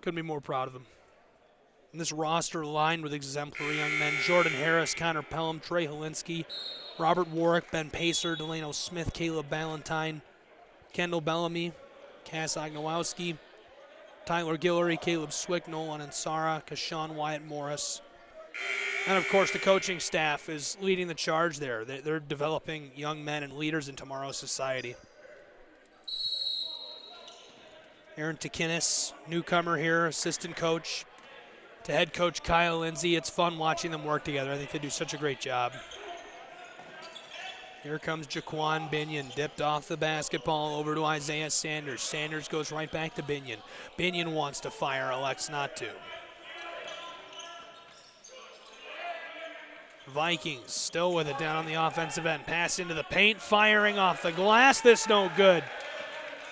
couldn't be more proud of him. And this roster lined with exemplary young men: Jordan Harris, Connor Pelham, Trey Helinski, Robert Warwick, Ben Pacer, Delano Smith, Caleb Ballantyne, Kendall Bellamy, Cass Ognowowski, Tyler Guillory, Caleb Swick, Nolan Ansara, Kashawn Wyatt Morris. And, of course, the coaching staff is leading the charge there. They're developing young men and leaders in tomorrow's society. Aaron Takinis, newcomer here, assistant coach to head coach Kyle Lindsay. It's fun watching them work together. I think they do such a great job. Here comes Jaquan Binion, dipped off the basketball over to Isaiah Sanders. Sanders goes right back to Binion. Binion wants to fire, elects not to. Vikings still with it down on the offensive end. Pass into the paint, firing off the glass. This no good.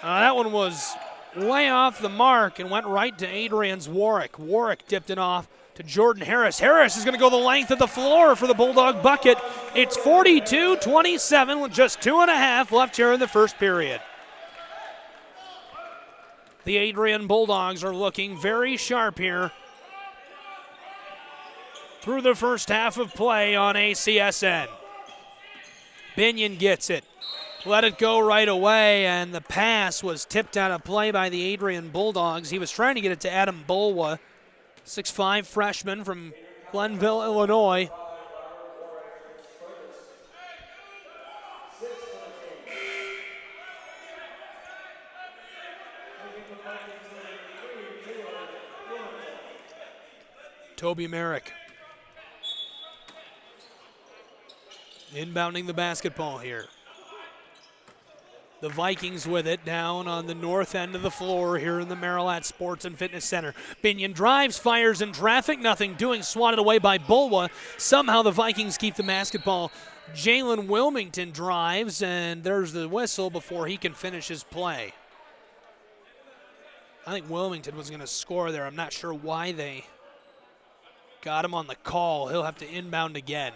That one was way off the mark and went right to Adrian's Warwick. Warwick dipped it off to Jordan Harris. Harris is going to go the length of the floor for the Bulldog bucket. It's 42-27 with just 2.5 left here in the first period. The Adrian Bulldogs are looking very sharp here through the first half of play on ACSN. Binion gets it. Let it go right away, and the pass was tipped out of play by the Adrian Bulldogs. He was trying to get it to Adam Bulwa, 6'5" freshman from Glenville, Illinois. Toby Merrick inbounding the basketball here. The Vikings with it down on the north end of the floor here in the Marilat Sports and Fitness Center. Binion drives, fires in traffic, nothing doing, swatted away by Bulwa. Somehow the Vikings keep the basketball. Jalen Wilmington drives, and there's the whistle before he can finish his play. I think Wilmington was going to score there. I'm not sure why they got him on the call. He'll have to inbound again.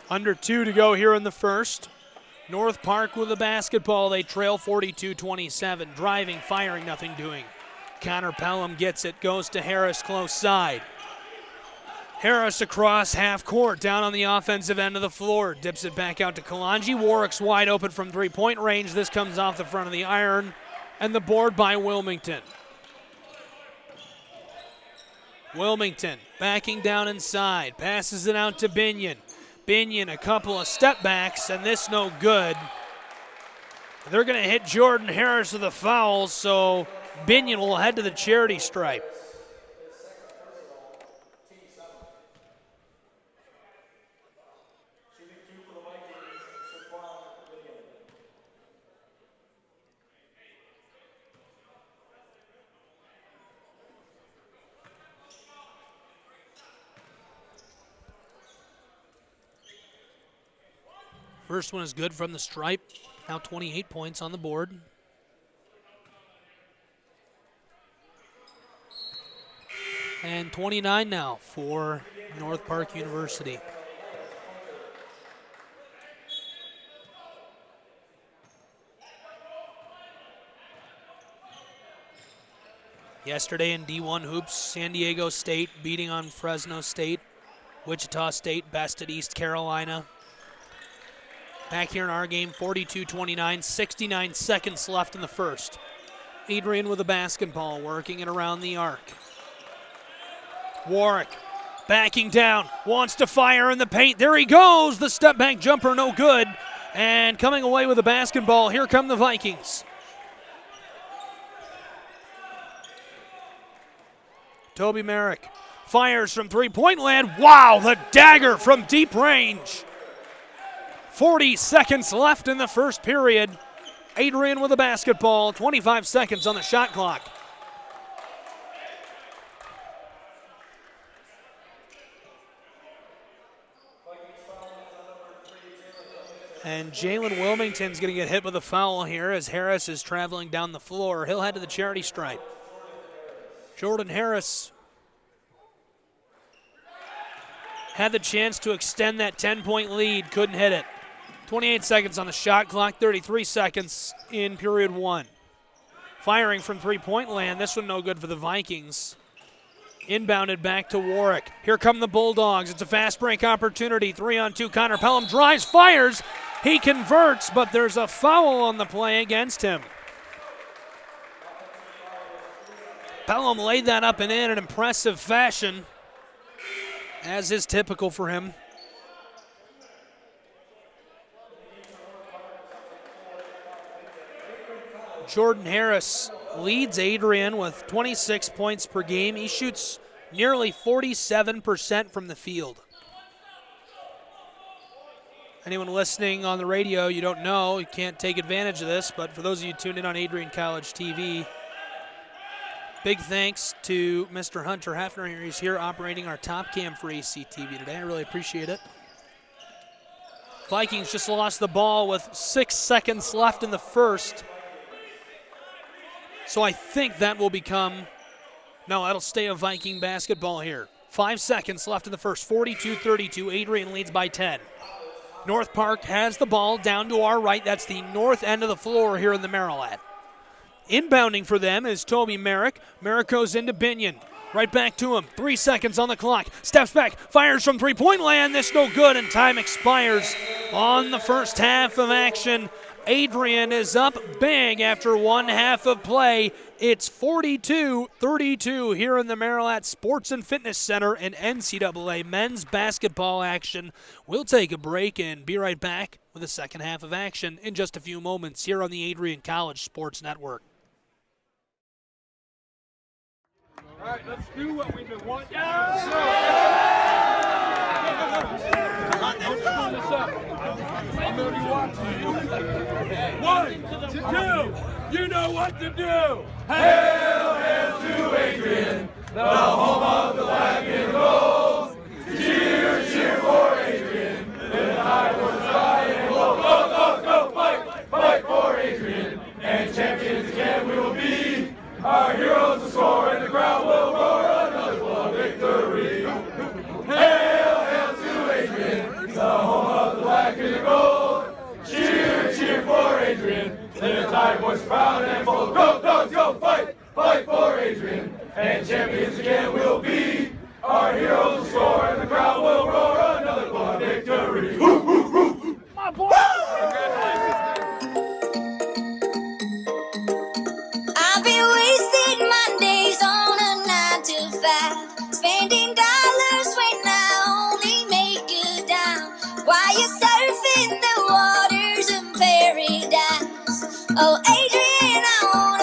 Under 2 to go here in the first. North Park with the basketball. They trail 42-27. Driving, firing, nothing doing. Connor Pelham gets it, goes to Harris close side. Harris across half court, down on the offensive end of the floor. Dips it back out to Kalanji. Warwick's wide open from three-point range. This comes off the front of the iron. And the board by Wilmington. Wilmington backing down inside. Passes it out to Binion. Binion, a couple of step backs, and this no good. They're going to hit Jordan Harris with a foul, so Binion will head to the charity stripe. First one is good from the stripe. Now 28 points on the board. And 29 now for North Park University. Yesterday in D1 hoops, San Diego State beating on Fresno State. Wichita State bested East Carolina. Back here in our game, 42-29, 69 seconds left in the first. Adrian with the basketball, working it around the arc. Warwick backing down, wants to fire in the paint. There he goes, the step back jumper, no good. And coming away with the basketball, here come the Vikings. Toby Merrick fires from three-point land. Wow, the dagger from deep range. 40 seconds left in the first period. Adrian with a basketball, 25 seconds on the shot clock. And Jalen Wilmington's going to get hit with a foul here as Harris is traveling down the floor. He'll head to the charity stripe. Jordan Harris had the chance to extend that 10-point lead, couldn't hit it. 28 seconds on the shot clock, 33 seconds in period one. Firing from three-point land, this one no good for the Vikings. Inbounded back to Warwick. Here come the Bulldogs. It's a fast break opportunity. 3-on-2. Connor Pelham drives, fires. He converts, but there's a foul on the play against him. Pelham laid that up and in an impressive fashion, as is typical for him. Jordan Harris leads Adrian with 26 points per game. He shoots nearly 47% from the field. Anyone listening on the radio, you don't know, you can't take advantage of this, but for those of you tuned in on Adrian College TV, big thanks to Mr. Hunter Hefner here. He's here operating our top cam for ACTV today. I really appreciate it. Vikings just lost the ball with 6 seconds left in the first. So I think that will become, no, that'll stay a Viking basketball here. 5 seconds left in the first, 42-32. Adrian leads by 10. North Park has the ball down to our right. That's the north end of the floor here in the Merrilat. Inbounding for them is Toby Merrick. Merrick goes into Binion. Right back to him. 3 seconds on the clock. Steps back, fires from three-point land. This no good, and time expires on the first half of action. Adrian is up big after one half of play. It's 42-32 here in the Merrilat Sports and Fitness Center in NCAA men's basketball action. We'll take a break and be right back with the second half of action in just a few moments here on the Adrian College Sports Network. All right, let's do what we've been wanting. I'm going to be watching you. 1, 2, you know what to do. Hail, hail to Adrian, the home of the black and gold. Cheer, cheer for Adrian, the high was high and low. Go, go, go, fight, fight for Adrian, and champions again we will be. Our heroes will score and the crowd will roar another blood victory. Hail, hail to Adrian, the home of the black and the gold. Cheer, cheer for Adrian, the tide was proud and bold. Go, dogs, go, fight, fight for Adrian, and champions again we'll be. Our heroes will score and the crowd will roar another blood victory. Woo, woo, woo. My boy! Congratulations. I've been wasting Mondays on a 9 to 5, spending dollars when I only make a dime, while you're surfing the waters of paradise. Oh, Adrian, I wanna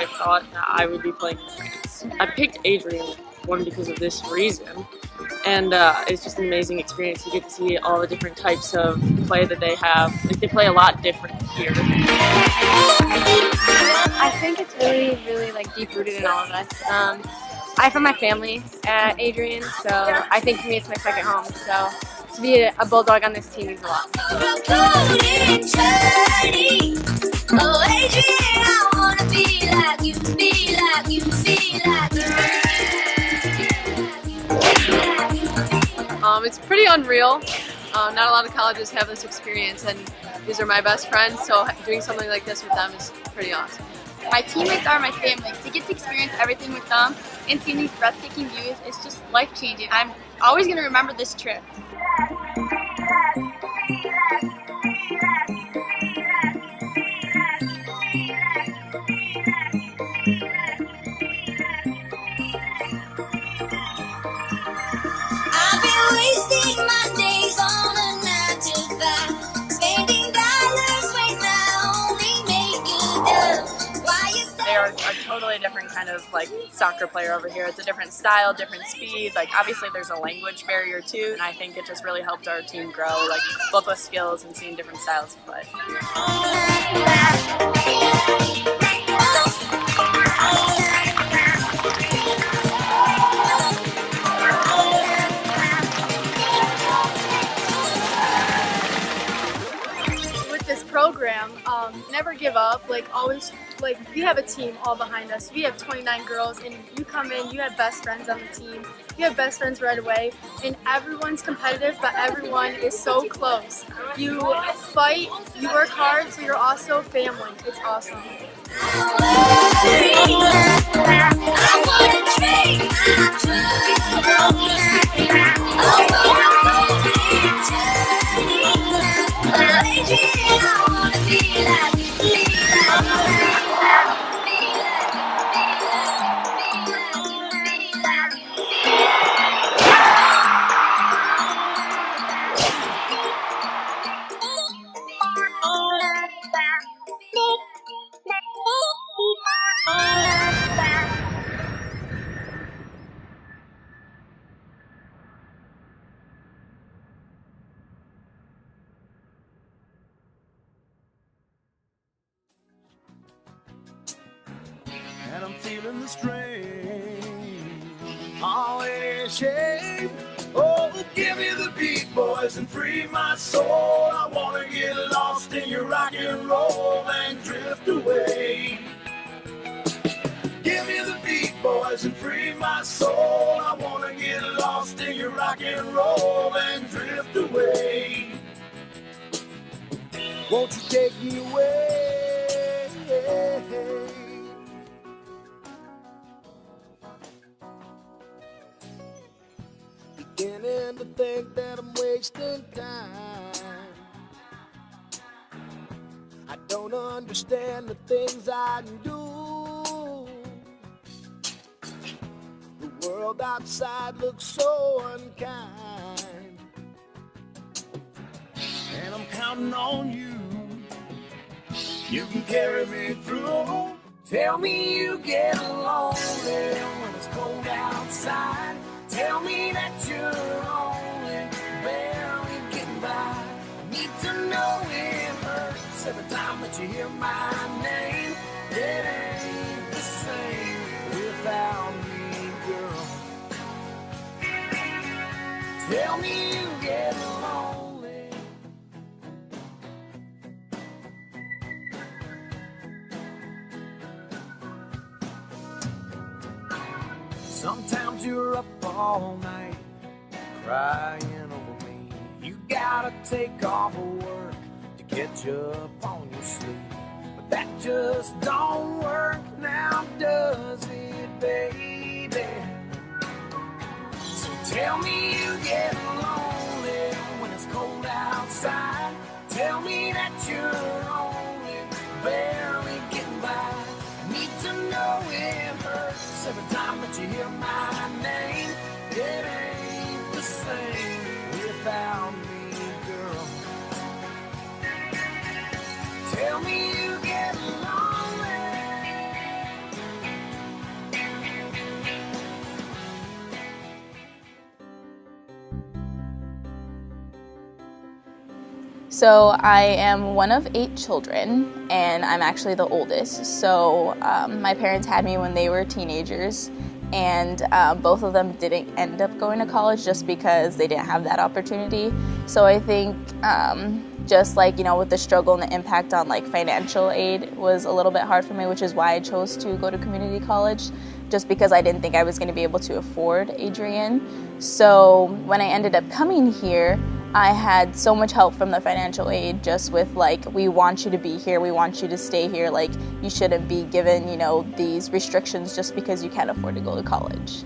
I thought that I would be playing in France. I picked Adrian, one, because of this reason, and it's just an amazing experience. You get to see all the different types of play that they have. Like, they play a lot different here. I think it's really like deep-rooted in all of us. I found my family at Adrian, so I think for me it's my second home. So to be a Bulldog on this team means a lot. It's pretty unreal. Not a lot of colleges have this experience, and these are my best friends, so doing something like this with them is pretty awesome. My teammates are my family. To get to experience everything with them and seeing these breathtaking views is just life-changing. I'm always going to remember this trip. I've been wasting my days on a 9 to 5, spending dollars when I only make a dime. They are a totally different kind of like soccer player over here. It's a different style, different speed. Like, obviously there's a language barrier too, and I think it just really helped our team grow, like both with skills and seeing different styles of play. Program, never give up, like always, like we have a team all behind us. We have 29 girls, and you come in, you have best friends on the team, you have best friends right away, and everyone's competitive, but everyone is so close. You fight, you work hard, so you're also family. It's awesome. And I'm feeling the strain. All in shape. Oh, give me the beat, boys, and free my soul. I wanna get lost in your rock and roll and drift away. Give me the beat, boys, and free my soul. I wanna get lost in your rock and roll and drift away. Won't you take me away? Beginning to think that I'm wasting time. I don't understand the things I do. The world outside looks so unkind, and I'm counting on you. You can carry me through. Tell me you get lonely when it's cold outside. Tell me that you're only barely getting by. Need to know it hurts every time that you hear my name. It ain't the same without me, girl. Tell me you get lonely. Sometimes you're up all night crying over me. You gotta take off work to catch up on your sleep. But that just don't work now, does it, baby? So tell me you get lonely when it's cold outside. Tell me that you're only barely getting by. Need to know it hurts every time that you hear my name. It ain't the same without me, girl. Tell me you get lonely. So I am one of 8 children, and I'm actually the oldest. So my parents had me when they were teenagers, and both of them didn't end up going to college just because they didn't have that opportunity. So I think just like, with the struggle and the impact on like financial aid was a little bit hard for me, which is why I chose to go to community college, just because I didn't think I was going to be able to afford Adrian. So when I ended up coming here, I had so much help from the financial aid, just with like, we want you to be here, we want you to stay here, like you shouldn't be given, these restrictions just because you can't afford to go to college.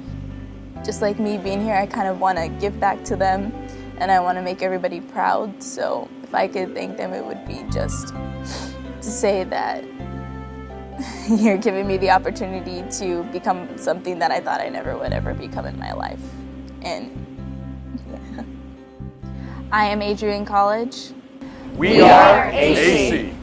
Just like me being here, I kind of want to give back to them, and I want to make everybody proud. So if I could thank them, it would be just to say that you're giving me the opportunity to become something that I thought I never would ever become in my life. And yeah. I am Adrian College. We are AC.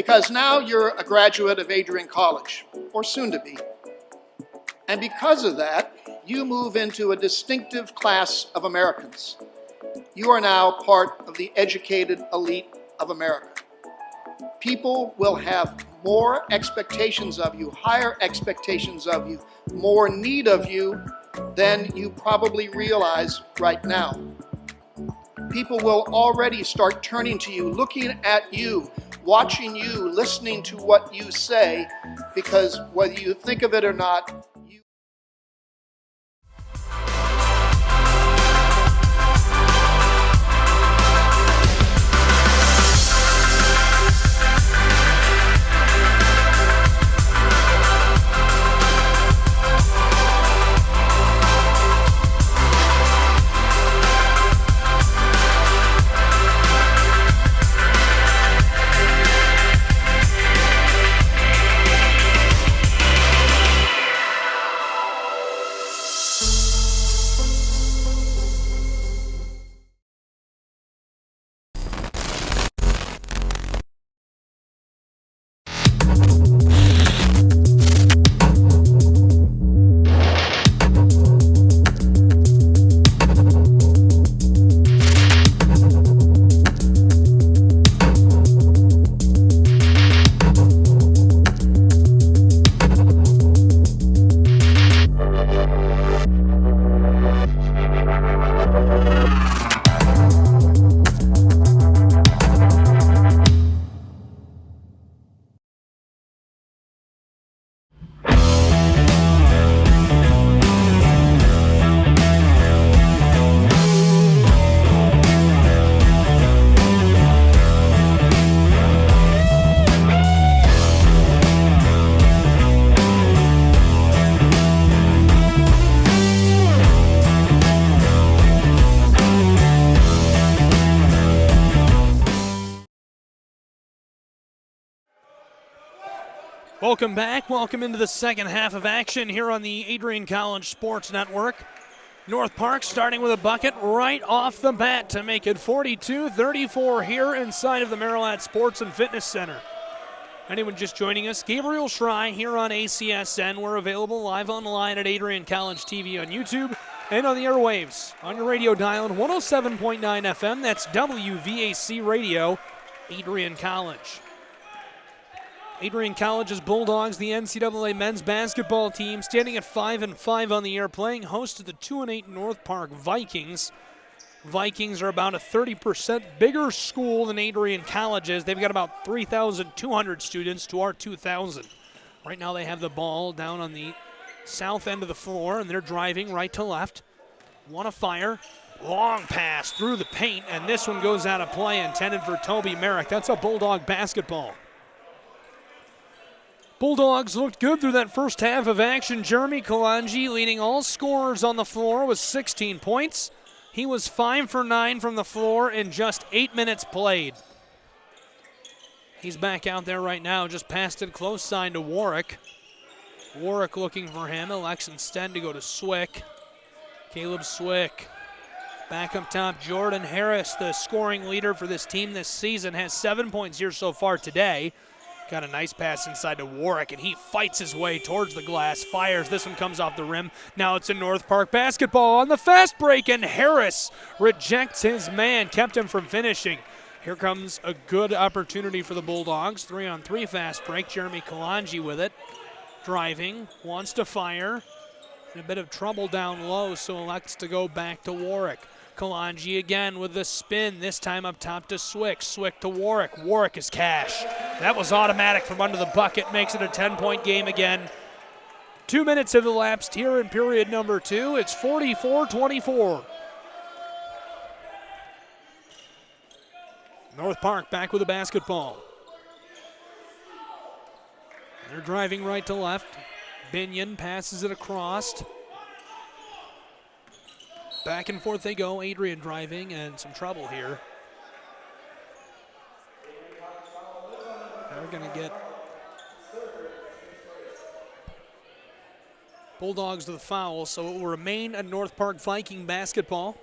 Because now you're a graduate of Adrian College, or soon to be. And because of that, you move into a distinctive class of Americans. You are now part of the educated elite of America. People will have more expectations of you, higher expectations of you, more need of you than you probably realize right now. People will already start turning to you, looking at you, watching you, listening to what you say, because whether you think of it or not, Welcome back. Welcome into the second half of action here on the Adrian College Sports Network. North Park starting with a bucket right off the bat to make it 42-34 here inside of the Marilat Sports and Fitness Center. Anyone just joining us, Gabriel Schrei here on ACSN. We're available live online at Adrian College TV on YouTube and on the airwaves on your radio dial at 107.9 FM. That's WVAC Radio, Adrian College. Adrian College's Bulldogs, the NCAA men's basketball team, standing at 5-5 on the year, playing host to the 2-8 North Park Vikings. Vikings are about a 30% bigger school than Adrian College is. They've got about 3,200 students to our 2,000. Right now they have the ball down on the south end of the floor, and they're driving right to left. Want to fire. Long pass through the paint, and this one goes out of play, intended for Toby Merrick. That's a Bulldog basketball. Bulldogs looked good through that first half of action. Jeremy Kalanji leading all scorers on the floor with 16 points. He was 5 for 9 from the floor in just 8 minutes played. He's back out there right now, just passed it close side to Warwick. Warwick looking for him, elects instead to go to Swick. Caleb Swick. Back up top, Jordan Harris, the scoring leader for this team this season, has 7 points here so far today. Got a nice pass inside to Warwick, and he fights his way towards the glass, fires. This one comes off the rim. Now it's a North Park basketball on the fast break, and Harris rejects his man, kept him from finishing. Here comes a good opportunity for the Bulldogs. 3-on-3 fast break. Jeremy Kalanji with it. Driving, wants to fire. In a bit of trouble down low, so elects to go back to Warwick. Kalanji again with the spin, this time up top to Swick. Swick to Warwick. Warwick is cash. That was automatic from under the bucket, makes it a 10-point game again. 2 minutes have elapsed here in period number 2. It's 44-24. North Park back with the basketball. They're driving right to left. Binion passes it across. Back and forth they go. Adrian driving and some trouble here. They're going to get Bulldogs to the foul, so it will remain a North Park Viking basketball.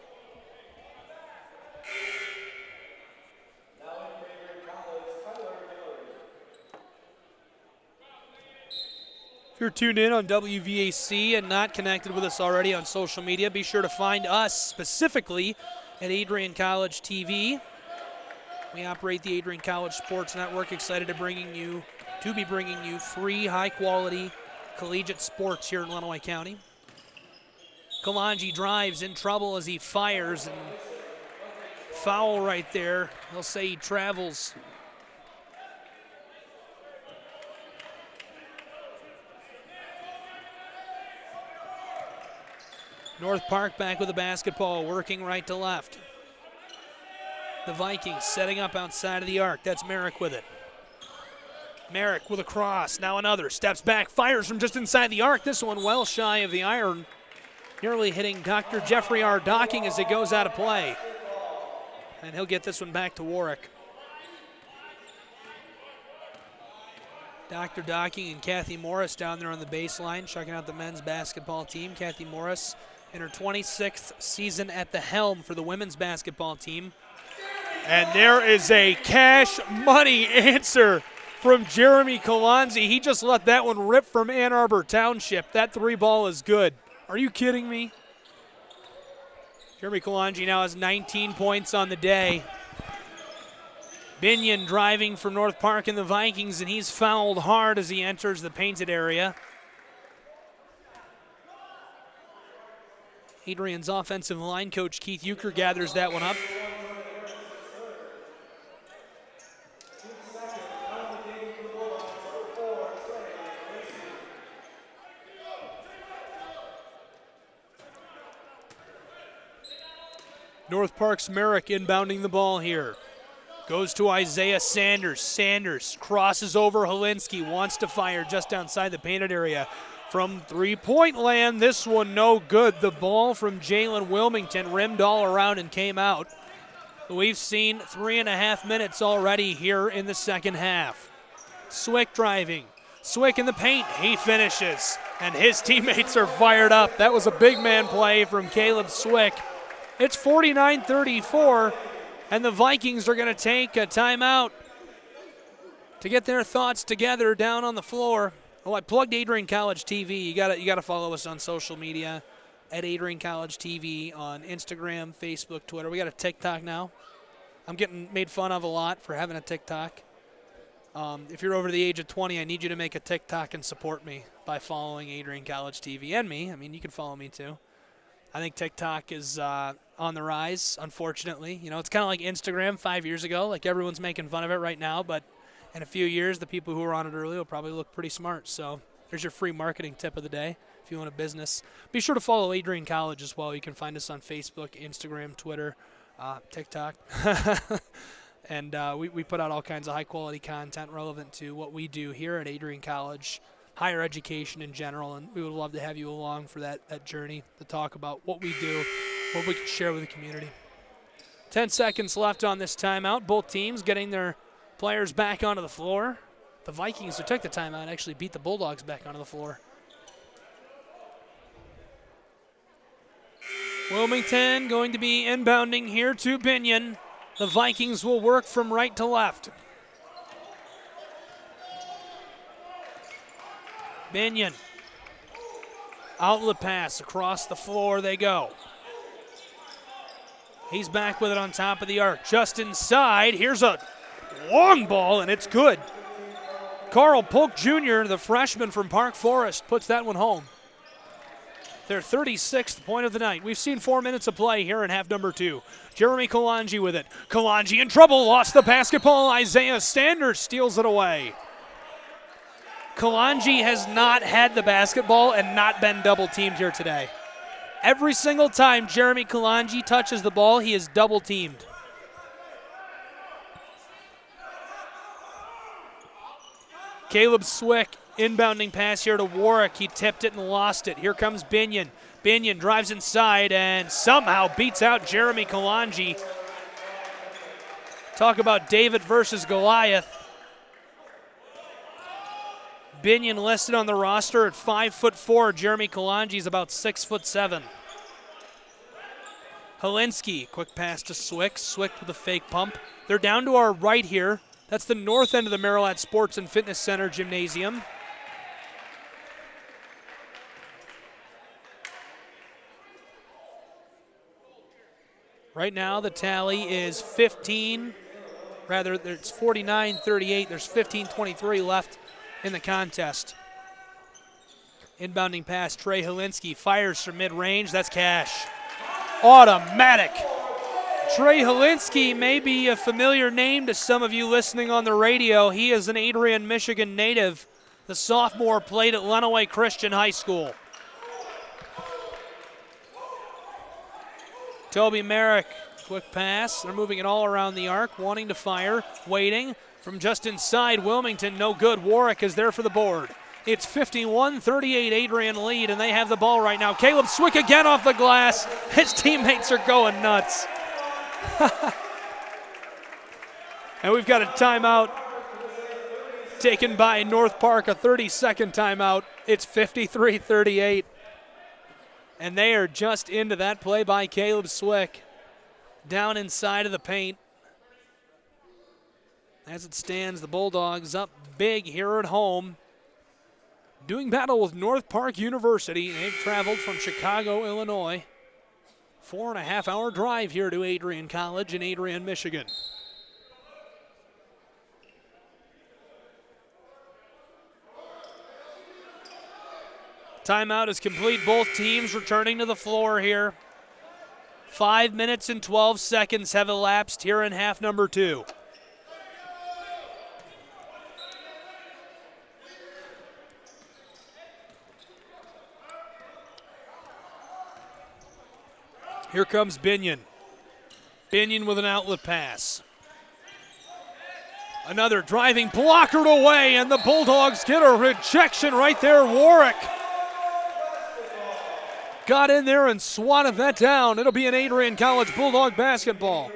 you're tuned in on WVAC and not connected with us already on social media, be sure to find us specifically at Adrian College TV. We operate the Adrian College Sports Network, excited to be bringing you free, high-quality collegiate sports here in Lenawee County. Kalanji drives in trouble as he fires, and foul right there. They'll say he travels. North Park back with the basketball, working right to left. The Vikings setting up outside of the arc. That's Merrick with it. Merrick with a cross, now another. Steps back, fires from just inside the arc. This one well shy of the iron. Nearly hitting Dr. Jeffrey R. Docking as it goes out of play. And he'll get this one back to Warwick. Dr. Docking and Kathy Morris down there on the baseline, checking out the men's basketball team. Kathy Morris in her 26th season at the helm for the women's basketball team. And there is a cash money answer from Jeremy Kalanzi. He just let that one rip from Ann Arbor Township. That three ball is good. Are you kidding me? Jeremy Kalanji now has 19 points on the day. Binion driving from North Park and the Vikings, and he's fouled hard as he enters the painted area. Adrian's offensive line coach Keith Euchre gathers that one up. North Park's Merrick inbounding the ball here. Goes to Isaiah Sanders. Sanders crosses over Helinski. Wants to fire just outside the painted area. From three-point land, this one no good. The ball from Jalen Wilmington rimmed all around and came out. We've seen 3.5 minutes already here in the second half. Swick driving. Swick in the paint. He finishes. And his teammates are fired up. That was a big man play from Caleb Swick. It's 49-34, and the Vikings are going to take a timeout to get their thoughts together down on the floor. Oh, I plugged Adrian College TV. You gotta follow us on social media at Adrian College TV on Instagram, Facebook, Twitter. We got a TikTok now. I'm getting made fun of a lot for having a TikTok. If you're over the age of 20, I need you to make a TikTok and support me by following Adrian College TV and me. I mean, you can follow me too. I think TikTok is on the rise, unfortunately. You know, it's kind of like Instagram 5 years ago. Like, everyone's making fun of it right now, but in a few years, the people who were on it early will probably look pretty smart. So there's your free marketing tip of the day if you want a business. Be sure to follow Adrian College as well. You can find us on Facebook, Instagram, Twitter, TikTok. And we put out all kinds of high-quality content relevant to what we do here at Adrian College, higher education in general, and we would love to have you along for that journey to talk about what we do, what we can share with the community. 10 seconds left on this timeout. Both teams getting their players back onto the floor. The Vikings, who took the timeout, actually beat the Bulldogs back onto the floor. Wilmington going to be inbounding here to Binion. The Vikings will work from right to left. Binion. Outlet pass across the floor they go. He's back with it on top of the arc. Just inside. Here's a long ball, and it's good. Carl Polk Jr., the freshman from Park Forest, puts that one home. Their 36th point of the night. We've seen 4 minutes of play here in half number 2. Jeremy Kalanji with it. Kalanji in trouble, lost the basketball. Isaiah Sanders steals it away. Kalanji has not had the basketball and not been double-teamed here today. Every single time Jeremy Kalanji touches the ball, he is double-teamed. Caleb Swick, inbounding pass here to Warwick. He tipped it and lost it. Here comes Binion. Binion drives inside and somehow beats out Jeremy Kalanji. Talk about David versus Goliath. Binion listed on the roster at 5'4". Jeremy Kalanji is about 6'7". Helinski, quick pass to Swick. Swick with a fake pump. They're down to our right here. That's the north end of the Marilat Sports and Fitness Center gymnasium. Right now the tally is 49-38. There's 15:23 left in the contest. Inbounding pass, Trey Helinski fires from mid-range. That's cash. Automatic. Trey Helinski may be a familiar name to some of you listening on the radio. He is an Adrian, Michigan native. The sophomore played at Lenawee Christian High School. Toby Merrick, quick pass. They're moving it all around the arc, wanting to fire, waiting. From just inside Wilmington, no good. Warwick is there for the board. It's 51-38 Adrian lead, and they have the ball right now. Caleb Swick again off the glass. His teammates are going nuts. And we've got a timeout taken by North Park, a 30-second timeout. It's 53-38. And they are just into that play by Caleb Swick. Down inside of the paint. As it stands, the Bulldogs up big here at home. Doing battle with North Park University. They've traveled from Chicago, Illinois. 4.5-hour drive here to Adrian College in Adrian, Michigan. Timeout is complete. Both teams returning to the floor here. 5 minutes and 12 seconds have elapsed here in half number 2. Here comes Binion. Binion with an outlet pass. Another driving blockered away, and the Bulldogs get a rejection right there. Warwick got in there and swatted that down. It'll be an Adrian College Bulldog basketball.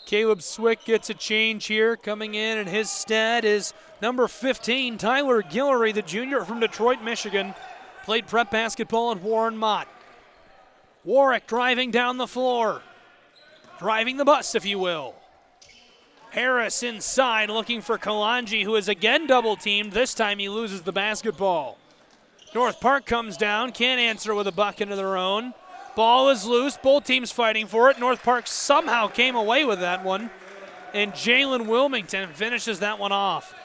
Caleb Swick gets a change here. Coming in his stead is number 15, Tyler Guillory, the junior from Detroit, Michigan. Played prep basketball at Warren Mott. Warwick driving down the floor. Driving the bus, if you will. Harris inside looking for Kalanji, who is again double-teamed. This time he loses the basketball. North Park comes down, can't answer with a bucket of their own. Ball is loose, both teams fighting for it. North Park somehow came away with that one. And Jalen Wilmington finishes that one off.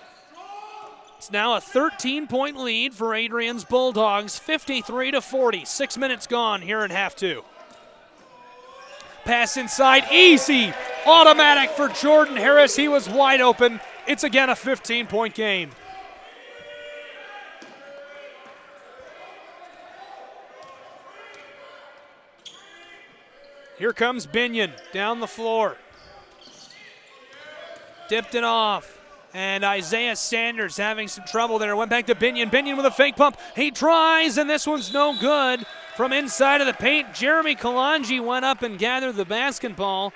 It's now a 13-point lead for Adrian's Bulldogs, 53-40. 6 minutes gone here in half 2. Pass inside, easy. Automatic for Jordan Harris. He was wide open. It's again a 15-point game. Here comes Binion down the floor. Dipped it off. And Isaiah Sanders having some trouble there. Went back to Binion. Binion with a fake pump. He tries, and this one's no good. From inside of the paint, Jeremy Kalanji went up and gathered the basketball.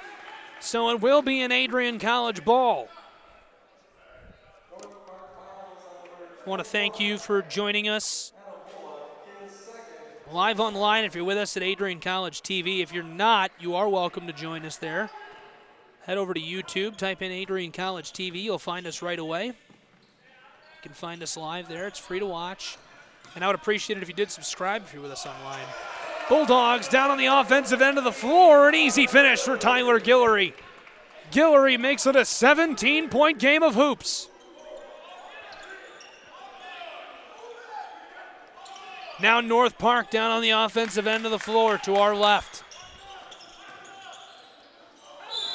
So it will be an Adrian College ball. I want to thank you for joining us live online if you're with us at Adrian College TV. If you're not, you are welcome to join us there. Head over to YouTube, type in Adrian College TV. You'll find us right away. You can find us live there. It's free to watch. And I would appreciate it if you did subscribe if you're with us online. Bulldogs down on the offensive end of the floor. An easy finish for Tyler Guillory. Guillory makes it a 17-point game of hoops. Now North Park down on the offensive end of the floor to our left.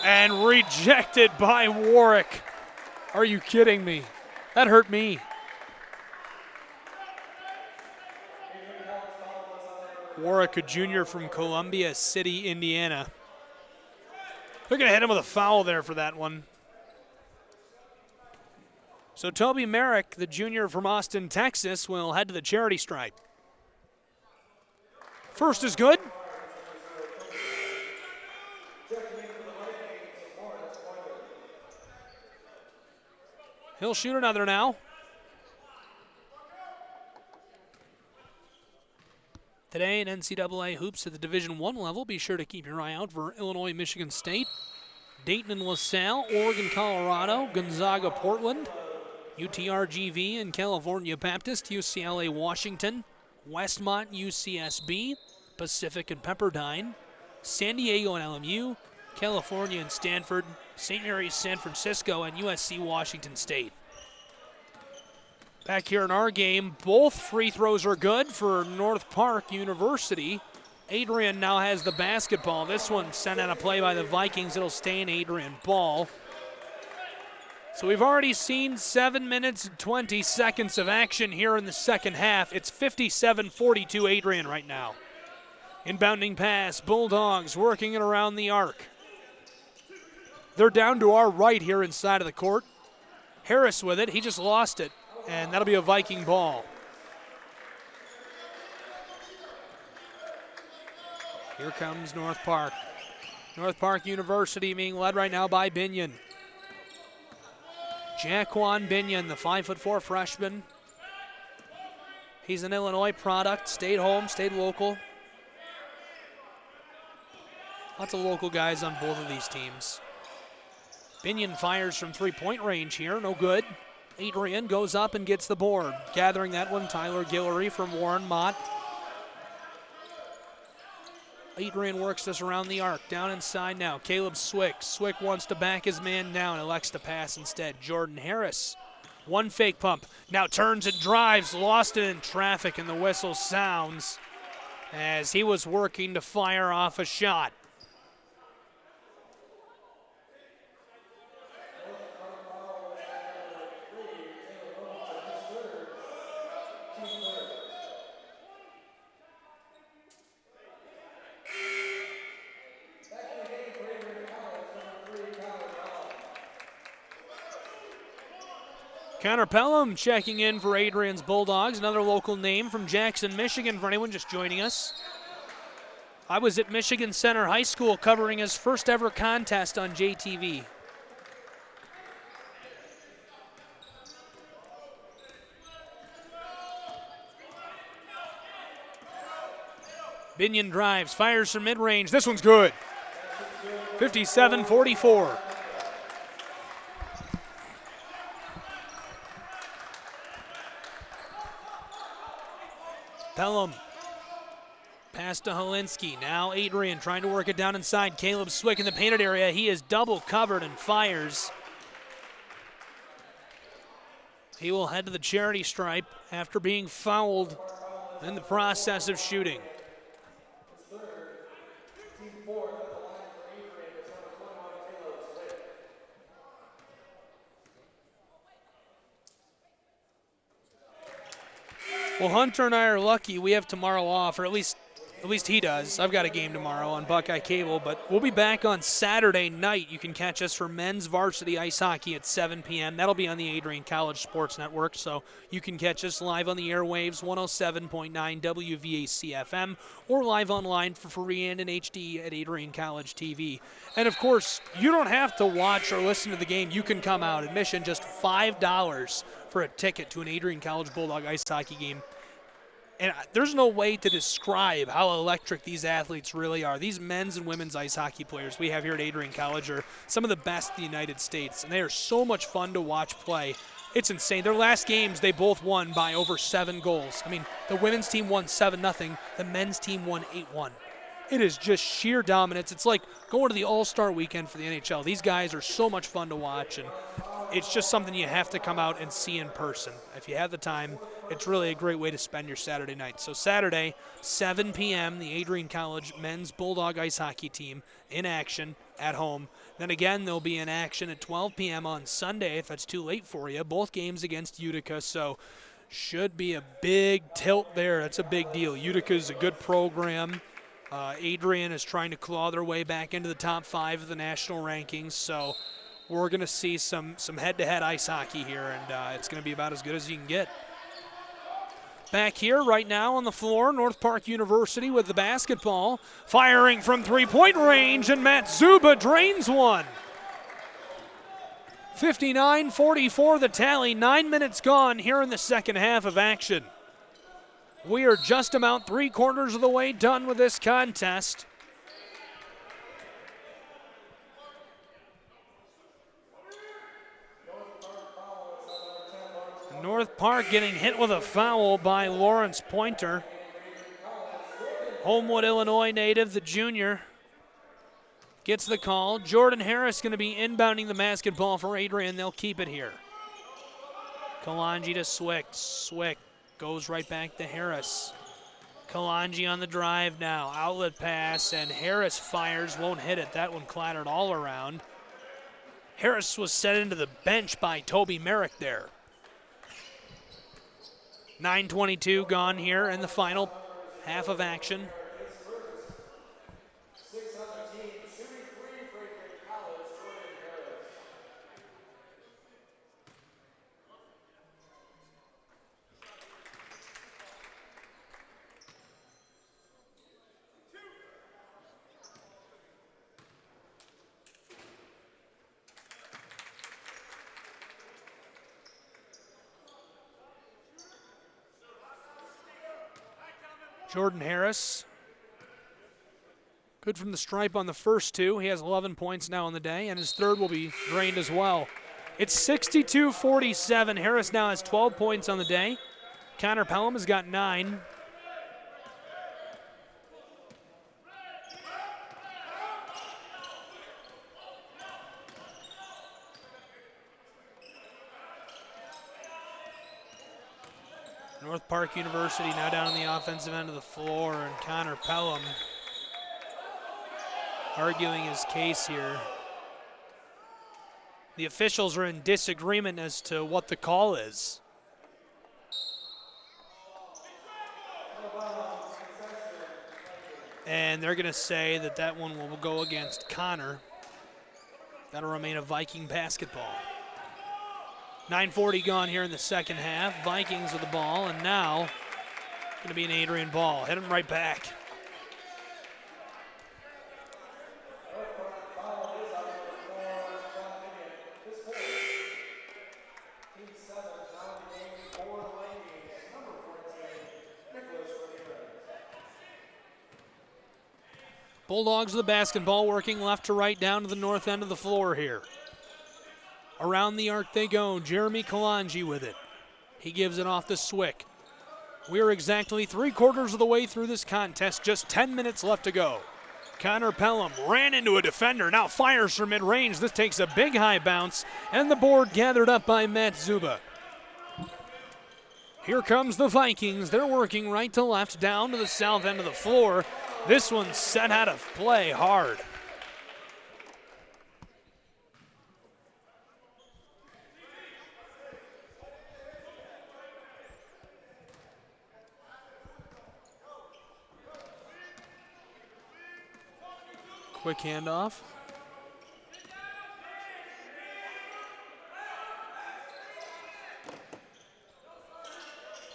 And rejected by Warwick. Are you kidding me? That hurt me. Warwick, a junior from Columbia City, Indiana. They're going to hit him with a foul there for that one. So Toby Merrick, the junior from Austin, Texas, will head to the charity stripe. First is good. He'll shoot another now. Today in NCAA hoops at the Division I level, be sure to keep your eye out for Illinois, Michigan State, Dayton and LaSalle, Oregon, Colorado, Gonzaga, Portland, UTRGV and California Baptist, UCLA Washington, Westmont UCSB, Pacific and Pepperdine, San Diego and LMU, California and Stanford, St. Mary's San Francisco, and USC Washington State. Back here in our game, both free throws are good for North Park University. Adrian now has the basketball. This one sent on a play by the Vikings. It'll stay in Adrian ball. So we've already seen 7 minutes and 20 seconds of action here in the second half. It's 57-42 Adrian right now. Inbounding pass, Bulldogs working it around the arc. They're down to our right here inside of the court. Harris with it, he just lost it, and that'll be a Viking ball. Here comes North Park. North Park University being led right now by Binion. Jaquan Binion, the 5'4" freshman. He's an Illinois product, stayed home, stayed local. Lots of local guys on both of these teams. Binion fires from three-point range here, no good. Adrian goes up and gets the board. Gathering that one, Tyler Guillory from Warren Mott. Adrian works this around the arc, down inside now. Caleb Swick. Swick wants to back his man down, elects to pass instead. Jordan Harris, one fake pump. Now turns and drives, lost it in traffic, and the whistle sounds as he was working to fire off a shot. Connor Pelham checking in for Adrian's Bulldogs, another local name from Jackson, Michigan, for anyone just joining us. I was at Michigan Center High School covering his first ever contest on JTV. Binion drives, fires from mid-range. This one's good. 57-44. Pelham, pass to Helinski. Now Adrian trying to work it down inside. Caleb Swick in the painted area. He is double covered and fires. He will head to the charity stripe after being fouled in the process of shooting. Well, Hunter and I are lucky we have tomorrow off, or at least he does. I've got a game tomorrow on Buckeye Cable, but we'll be back on Saturday night. You can catch us for men's varsity ice hockey at 7 p.m. That'll be on the Adrian College Sports Network, so you can catch us live on the airwaves, 107.9 WVAC-FM, or live online for free and in HD at Adrian College TV. And, of course, you don't have to watch or listen to the game. You can come out. Admission just $5 for a ticket to an Adrian College Bulldog ice hockey game. And there's no way to describe how electric these athletes really are. These men's and women's ice hockey players we have here at Adrian College are some of the best in the United States, and they are so much fun to watch play. It's insane. Their last games, they both won by over 7 goals. I mean, the women's team won 7-0. The men's team won 8-1. It is just sheer dominance. It's like going to the All-Star weekend for the NHL. These guys are so much fun to watch, and it's just something you have to come out and see in person. If you have the time, it's really a great way to spend your Saturday night. So Saturday, 7 p.m., the Adrian College men's Bulldog ice hockey team in action at home. Then again, they'll be in action at 12 p.m. on Sunday, if that's too late for you. Both games against Utica, so should be a big tilt there. That's a big deal. Utica's a good program. Adrian is trying to claw their way back into the top 5 of the national rankings, so we're going to see some head-to-head ice hockey here, and it's going to be about as good as you can get. Back here right now on the floor, North Park University with the basketball, firing from three-point range, and Matt Zuba drains one. 59-44 the tally, 9 minutes gone here in the second half of action. We are just about 3/4 of the way done with this contest. North Park getting hit with a foul by Lawrence Pointer. Homewood, Illinois native, the junior, gets the call. Jordan Harris going to be inbounding the basketball for Adrian. They'll keep it here. Kalanji to Swick. Swick goes right back to Harris. Kalanji on the drive now. Outlet pass, and Harris fires, won't hit it. That one clattered all around. Harris was set into the bench by Toby Merrick there. 9:22 gone here in the final half of action. Jordan Harris, good from the stripe on the first two. He has 11 points now on the day, and his third will be drained as well. It's 62-47. Harris now has 12 points on the day. Connor Pelham has got 9. North Park University now down on the offensive end of the floor, and Connor Pelham arguing his case here. The officials are in disagreement as to what the call is. And they're going to say that that one will go against Connor. That'll remain a Viking basketball. 9:40 gone here in the second half. Vikings with the ball, and now going to be an Adrian ball. Hit him right back. Bulldogs with the basketball, working left to right down to the north end of the floor here. Around the arc they go. Jeremy Kalanji with it. He gives it off to Swick. We're exactly 3/4 of the way through this contest. Just 10 minutes left to go. Connor Pelham ran into a defender. Now fires from mid-range. This takes a big high bounce, and the board gathered up by Matt Zuba. Here comes the Vikings. They're working right to left down to the south end of the floor. This one's set out of play hard. Quick handoff.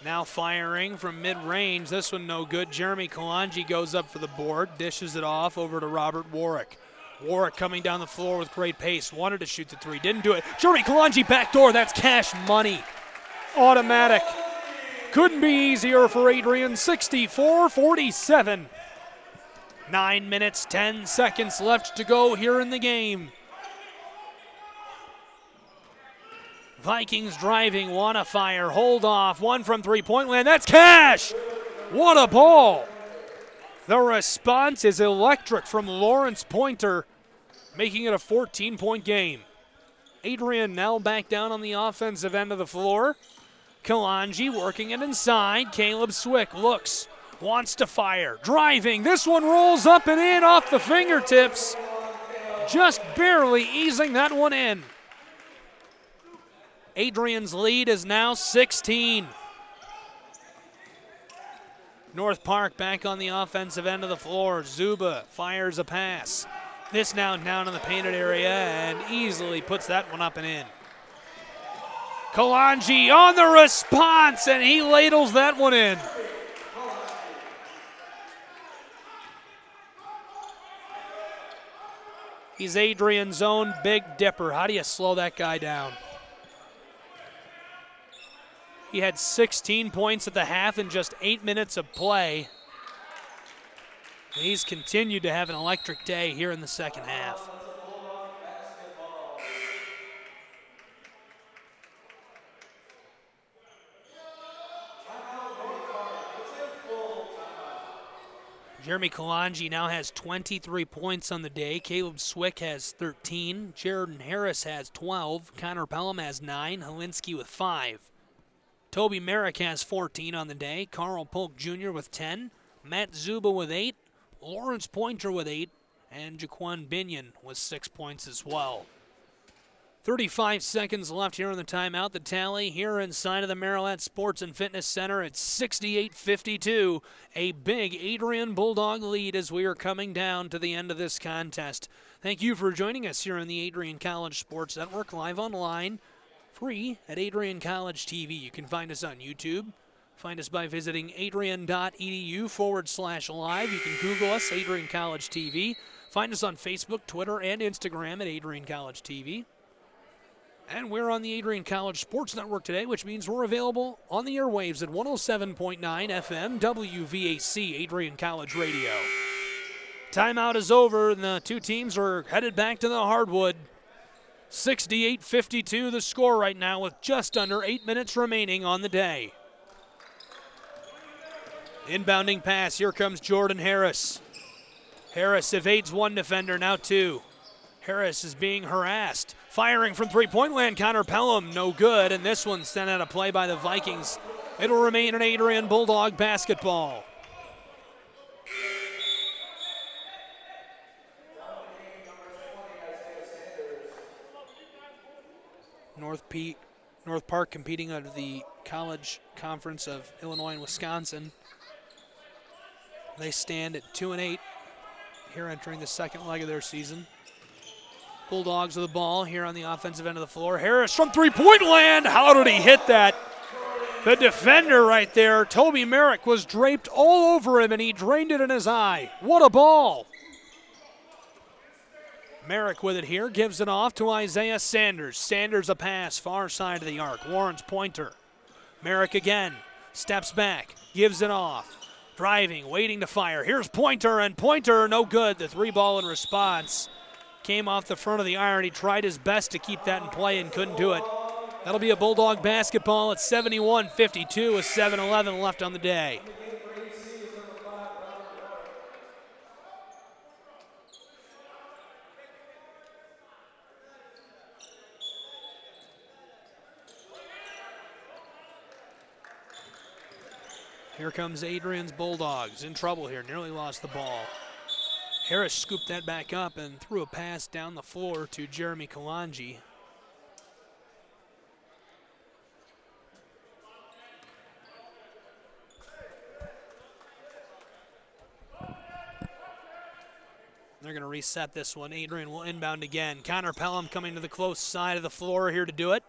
Now firing from mid-range. This one no good. Jeremy Kalanji goes up for the board, dishes it off over to Robert Warwick. Warwick coming down the floor with great pace. Wanted to shoot the three, didn't do it. Jeremy Kalanji backdoor. That's cash money. Automatic. Couldn't be easier for Adrian. 64-47. 9 minutes, 10 seconds left to go here in the game. Vikings driving, wanna fire, hold off, one from three-point land, that's cash! What a ball! The response is electric from Lawrence Pointer, making it a 14-point game. Adrian now back down on the offensive end of the floor. Kalanji working it inside, Caleb Swick looks, wants to fire, driving, this one rolls up and in off the fingertips, just barely easing that one in. Adrian's lead is now 16. North Park back on the offensive end of the floor. Zuba fires a pass. This now down in the painted area and easily puts that one up and in. Kalanji on the response, and he ladles that one in. He's Adrian's own Big Dipper. How do you slow that guy down? He had 16 points at the half in just 8 minutes of play. And he's continued to have an electric day here in the second half. Jeremy Kalanji now has 23 points on the day. Caleb Swick has 13. Jordan Harris has 12. Connor Pelham has 9. Helinski with 5. Toby Merrick has 14 on the day. Carl Polk Jr. with 10. Matt Zuba with 8. Lawrence Pointer with 8. And Jaquan Binion with 6 points as well. 35 seconds left here on the timeout. The tally here inside of the Marillette Sports and Fitness Center at 68-52. A big Adrian Bulldog lead as we are coming down to the end of this contest. Thank you for joining us here on the Adrian College Sports Network, live online, free at Adrian College TV. You can find us on YouTube. Find us by visiting adrian.edu/live. You can Google us, Adrian College TV. Find us on Facebook, Twitter, and Instagram at Adrian College TV. And we're on the Adrian College Sports Network today, which means we're available on the airwaves at 107.9 FM WVAC, Adrian College Radio. Timeout is over, and the two teams are headed back to the hardwood. 68-52 the score right now with just under 8 minutes remaining on the day. Inbounding pass, here comes Jordan Harris. Harris evades one defender, now two. Harris is being harassed. Firing from three-point land, Connor Pelham, no good, and this one's sent out of play by the Vikings. It'll remain an Adrian Bulldog basketball. North Park competing under the College Conference of Illinois and Wisconsin. They stand at 2-8 here entering the second leg of their season. Bulldogs with the ball here on the offensive end of the floor. Harris from three-point land. How did he hit that? The defender right there, Toby Merrick, was draped all over him, and he drained it in his eye. What a ball. Merrick with it here, gives it off to Isaiah Sanders. Sanders a pass, far side of the arc. Lawrence Pointer. Merrick again, steps back, gives it off. Driving, waiting to fire. Here's Pointer, and Pointer, no good. The three ball in response came off the front of the iron. He tried his best to keep that in play and couldn't do it. That'll be a Bulldog basketball at 71-52 with 7:11 left on the day. Here comes Adrian's Bulldogs, in trouble here, nearly lost the ball. Harris scooped that back up and threw a pass down the floor to Jeremy Kalanji. They're going to reset this one. Adrian will inbound again. Connor Pelham coming to the close side of the floor here to do it.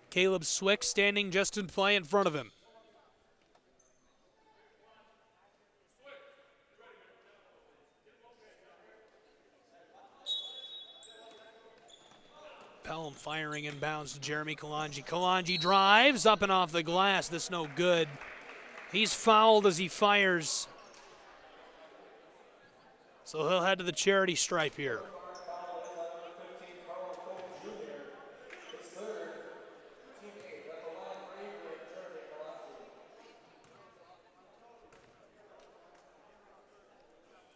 Caleb Swick standing just in play in front of him. Pelham firing inbounds to Jeremy Kalanji. Kalanji drives up and off the glass. This no good. He's fouled as he fires. So he'll head to the charity stripe here.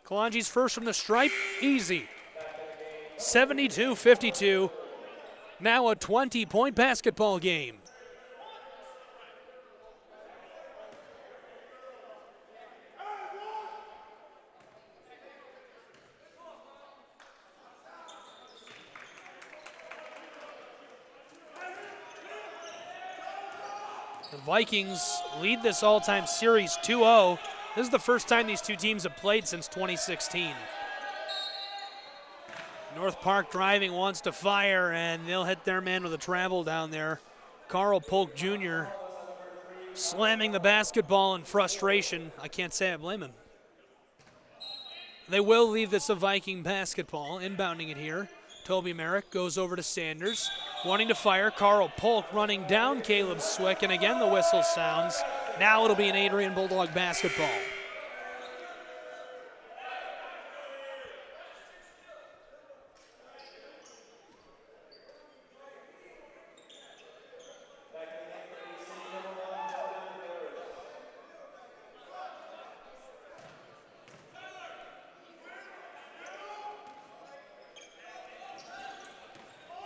Kalanji's first from the stripe, easy. 72-52. Now a 20-point basketball game. The Vikings lead this all-time series 2-0. This is the first time these two teams have played since 2016. North Park driving, wants to fire, and they'll hit their man with a travel down there. Carl Polk Jr. slamming the basketball in frustration. I can't say I blame him. They will leave this a Viking basketball, inbounding it here. Toby Merrick goes over to Sanders, wanting to fire. Carl Polk running down Caleb Swick, and again the whistle sounds. Now it'll be an Adrian Bulldog basketball.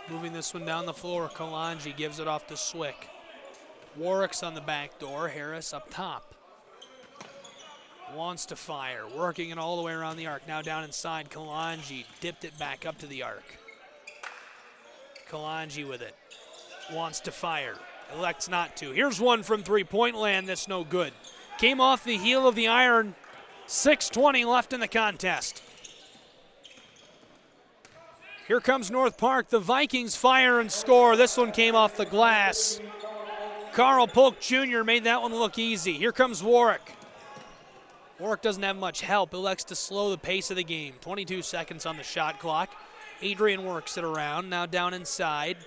Moving this one down the floor, Kalanji gives it off to Swick. Warwick's on the back door, Harris up top. Wants to fire, working it all the way around the arc. Now down inside, Kalanji dipped it back up to the arc. Kalanji with it, wants to fire, elects not to. Here's one from three-point land that's no good. Came off the heel of the iron, 6:20 left in the contest. Here comes North Park, the Vikings fire and score. This one came off the glass. Carl Polk Jr. made that one look easy. Here comes Warwick. Warwick doesn't have much help, elects to slow the pace of the game. 22 seconds on the shot clock. Adrian works it around, now down inside.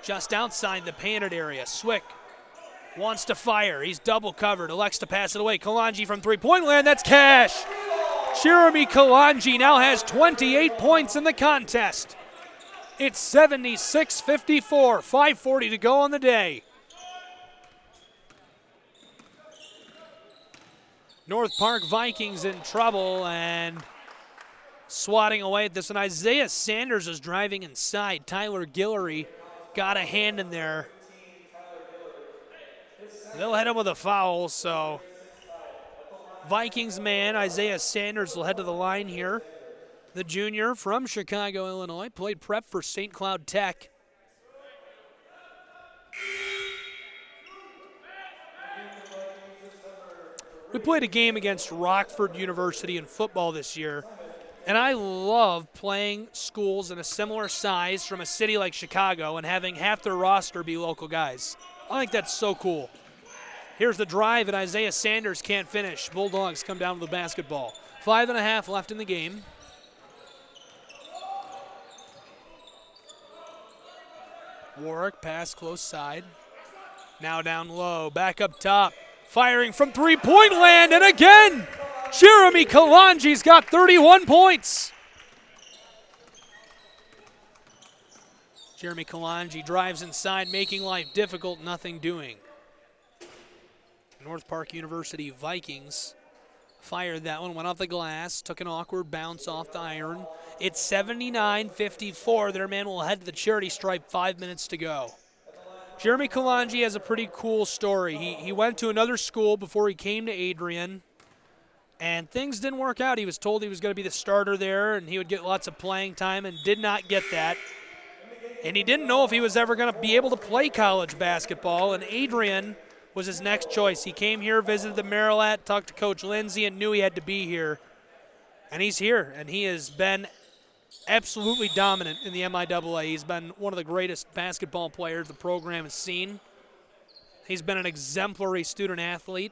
Just outside the painted area, Swick wants to fire. He's double covered, elects to pass it away. Kalanji from three-point land, that's cash. Jeremy Kalanji now has 28 points in the contest. It's 76-54, 5:40 to go on the day. North Park Vikings in trouble and swatting away at this one. Isaiah Sanders is driving inside. Tyler Guillory got a hand in there. They'll hit him with a foul, so Vikings man Isaiah Sanders will head to the line here. The junior from Chicago, Illinois, played prep for St. Cloud Tech. We played a game against Rockford University in football this year, and I love playing schools in a similar size from a city like Chicago and having half their roster be local guys. I think that's so cool. Here's the drive, and Isaiah Sanders can't finish. Bulldogs come down with the basketball. 5.5 left in the game. Warwick pass close side. Now down low, back up top. Firing from three-point land, and again, Jeremy Kalanji's got 31 points. Jeremy Kalanji drives inside, making life difficult, nothing doing. North Park University Vikings fired that one, went off the glass, took an awkward bounce off the iron. It's 79-54. Their man will head to the charity stripe, 5 minutes to go. Jeremy Kalanji has a pretty cool story. He went to another school before he came to Adrian, and things didn't work out. He was told he was going to be the starter there, and he would get lots of playing time, and did not get that. And he didn't know if he was ever going to be able to play college basketball, and Adrian was his next choice. He came here, visited the Marilat, talked to Coach Lindsay, and knew he had to be here. And he's here, and he has been absolutely dominant in the MIAA. He's been one of the greatest basketball players the program has seen. He's been an exemplary student athlete.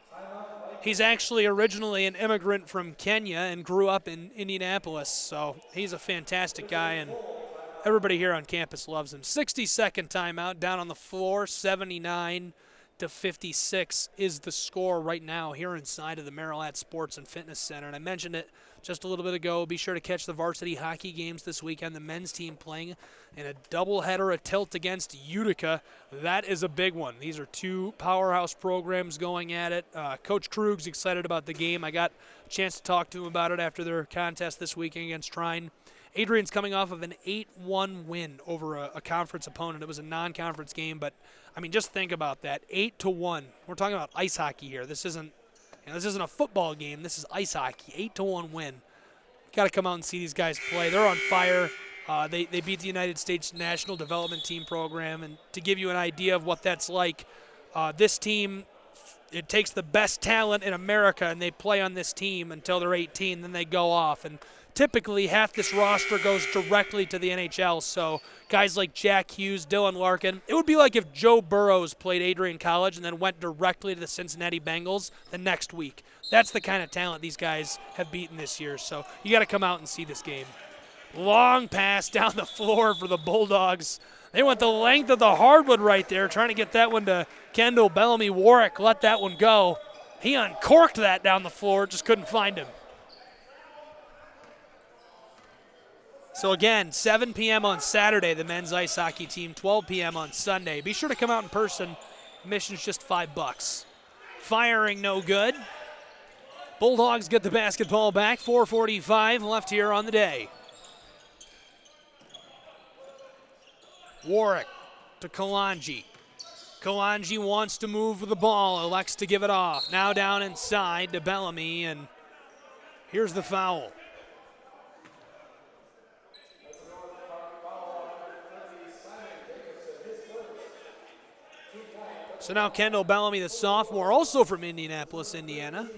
He's actually originally an immigrant from Kenya and grew up in Indianapolis, so he's a fantastic guy, and everybody here on campus loves him. 60-second timeout, down on the floor, 79-56 is the score right now here inside of the Marilat Sports and Fitness Center. And I mentioned it just a little bit ago. Be sure to catch the varsity hockey games this weekend. The men's team playing in a doubleheader, a tilt against Utica. That is a big one. These are two powerhouse programs going at it. Coach Krug's excited about the game. I got a chance to talk to him about it after their contest this weekend against Trine. Adrian's coming off of an 8-1 win over a conference opponent. It was a non-conference game, but I mean, just think about that. 8-1. We're talking about ice hockey here. This isn't a football game. This is ice hockey. 8-1 win. Got to come out and see these guys play. They're on fire. They beat the United States National Development Team program, and to give you an idea of what that's like, this team, it takes the best talent in America, and they play on this team until they're 18, then they go off. And typically, half this roster goes directly to the NHL, so guys like Jack Hughes, Dylan Larkin. It would be like if Joe Burrows played Adrian College and then went directly to the Cincinnati Bengals the next week. That's the kind of talent these guys have beaten this year, so you got to come out and see this game. Long pass down the floor for the Bulldogs. They went the length of the hardwood right there, trying to get that one to Kendall Bellamy. Warwick let that one go. He uncorked that down the floor, just couldn't find him. So again, 7 p.m. on Saturday, the men's ice hockey team, 12 p.m. on Sunday. Be sure to come out in person. Admission's just $5. Firing no good. Bulldogs get the basketball back. 4:45 left here on the day. Warwick to Kalanji. Kalanji wants to move the ball, elects to give it off. Now down inside to Bellamy, and here's the foul. So now Kendall Bellamy, the sophomore, also from Indianapolis, Indiana,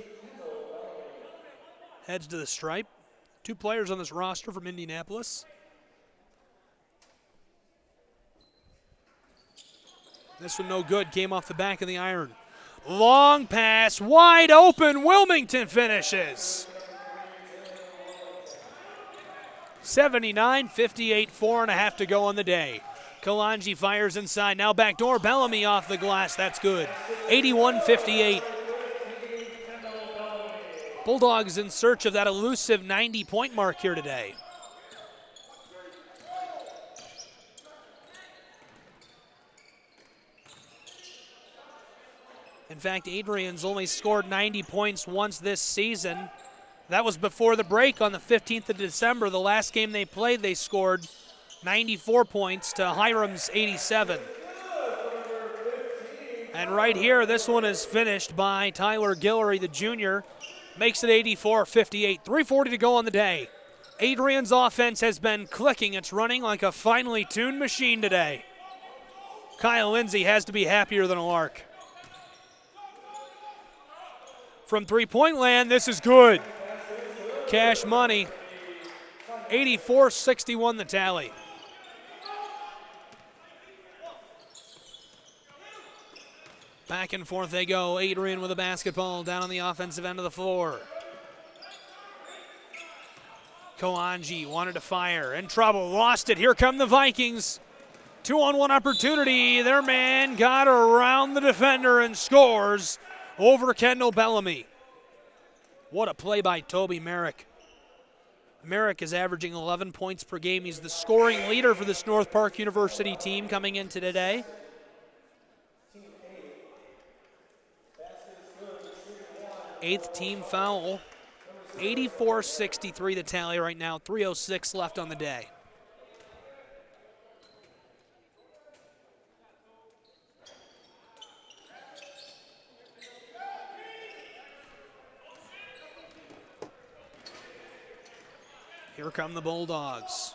heads to the stripe. 2 players on this roster from Indianapolis. This one no good, came off the back of the iron. Long pass, wide open, Wilmington finishes. 79-58, 4.5 to go on the day. Kalanji fires inside, now backdoor, Bellamy off the glass, that's good. 81-58. Bulldogs in search of that elusive 90-point mark here today. In fact, Adrian's only scored 90 points once this season. That was before the break on the 15th of December. The last game they played, they scored 94 points to Hiram's 87. And right here, this one is finished by Tyler Guillory, the junior. Makes it 84-58. 3:40 to go on the day. Adrian's offense has been clicking. It's running like a finely tuned machine today. Kyle Lindsay has to be happier than a lark. From three-point land, this is good. Cash money. 84-61 the tally. Back and forth they go. Adrian with a basketball down on the offensive end of the floor. Kalanji wanted to fire. In trouble. Lost it. Here come the Vikings. 2-on-1 opportunity. Their man got around the defender and scores over Kendall Bellamy. What a play by Toby Merrick. Merrick is averaging 11 points per game. He's the scoring leader for this North Park University team coming into today. Eighth team foul. 84-63 the tally right now. 3:06 left on the day. Here come the Bulldogs.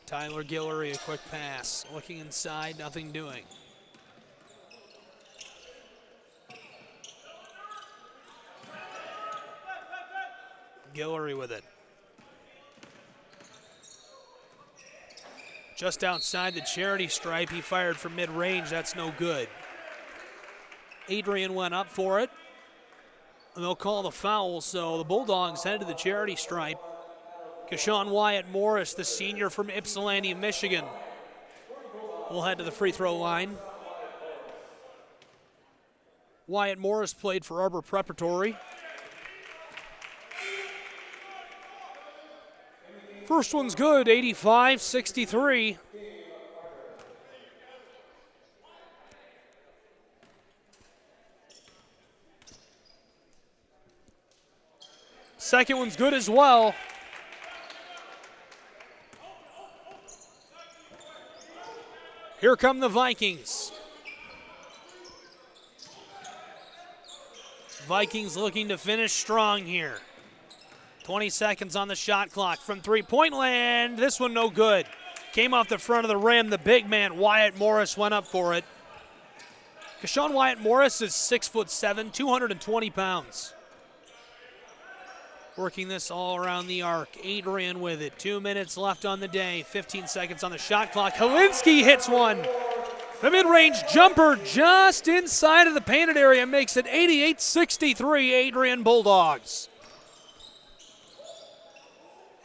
Tyler Guillory, a quick pass. Looking inside, nothing doing. Guillory with it. Just outside the charity stripe, he fired from mid-range. That's no good. Adrian went up for it. And they'll call the foul, so the Bulldogs head to the charity stripe. Keshawn Wyatt Morris, the senior from Ypsilanti, Michigan, will head to the free throw line. Wyatt Morris played for Arbor Preparatory. First one's good, 85-63. Second one's good as well. Here come the Vikings. Vikings looking to finish strong here. 20 seconds on the shot clock from three-point land. This one no good. Came off the front of the rim. The big man, Wyatt Morris, went up for it. Keshawn Wyatt Morris is 6'7", 220 pounds. Working this all around the arc. Adrian with it. 2 minutes left on the day. 15 seconds on the shot clock. Helinski hits one. The mid-range jumper just inside of the painted area makes it 88-63 Adrian Bulldogs.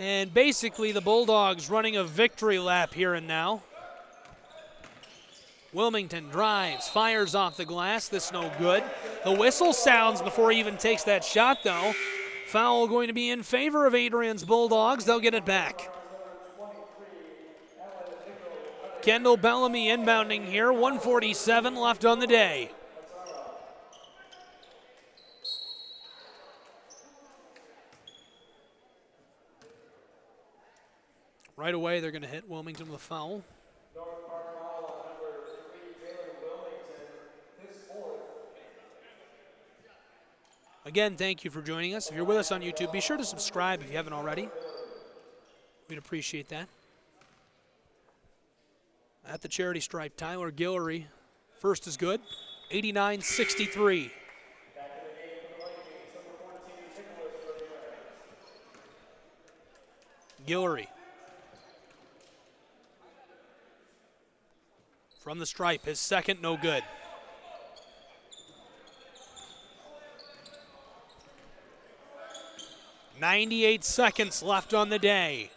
And basically the Bulldogs running a victory lap here and now. Wilmington drives, fires off the glass. This no good. The whistle sounds before he even takes that shot though. Foul going to be in favor of Adrian's Bulldogs. They'll get it back. Kendall Bellamy inbounding here. 1:47 left on the day. Right away, they're going to hit Wilmington with a foul. Again, thank you for joining us. If you're with us on YouTube, be sure to subscribe if you haven't already. We'd appreciate that. At the charity stripe, Tyler Guillory, first is good, 89-63. Guillory. From the stripe, his second, no good. .98 seconds left on the day.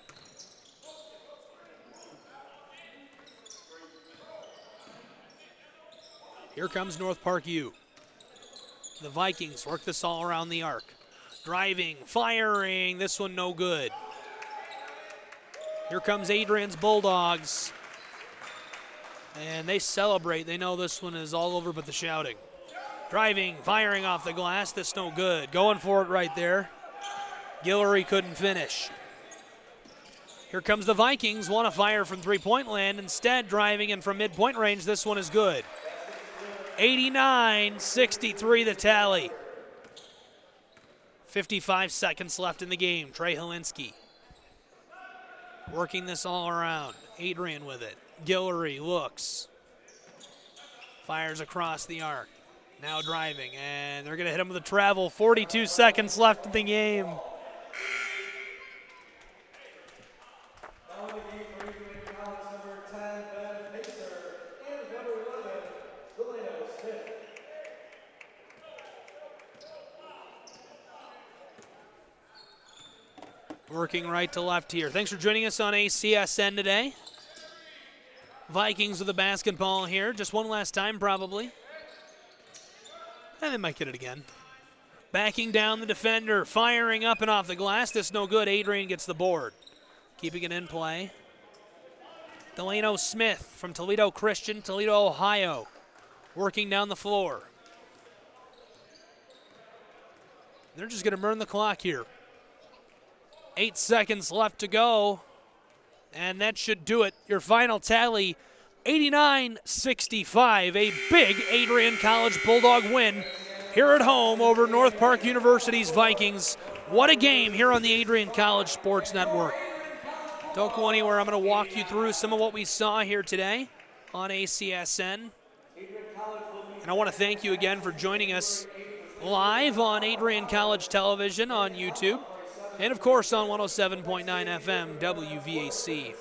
Here comes North Park U. The Vikings work this all around the arc. Driving, firing, this one no good. Here comes Adrian's Bulldogs. And they celebrate. They know this one is all over but the shouting. Driving, firing off the glass, this no good. Going for it right there. Guillory couldn't finish. Here comes the Vikings, want to fire from three-point land. Instead, driving in from mid-point range, this one is good. 89-63 the tally. 55 seconds left in the game. Trey Helinski working this all around. Adrian with it. Guillory looks. Fires across the arc. Now driving, and they're going to hit him with a travel. 42 seconds left in the game. Working right to left here. Thanks for joining us on ACSN today. Vikings with the basketball here. Just one last time, probably. And they might get it again. Backing down the defender, firing up and off the glass. This no good. Adrian gets the board. Keeping it in play. Delano Smith from Toledo Christian, Toledo, Ohio. Working down the floor. They're just going to burn the clock here. 8 seconds left to go. And that should do it. Your final tally, 89-65. A big Adrian College Bulldog win here at home over North Park University's Vikings. What a game here on the Adrian College Sports Network. Don't go anywhere. I'm going to walk you through some of what we saw here today on ACSN. And I want to thank you again for joining us live on Adrian College Television on YouTube. And, of course, on 107.9 FM, WVAC.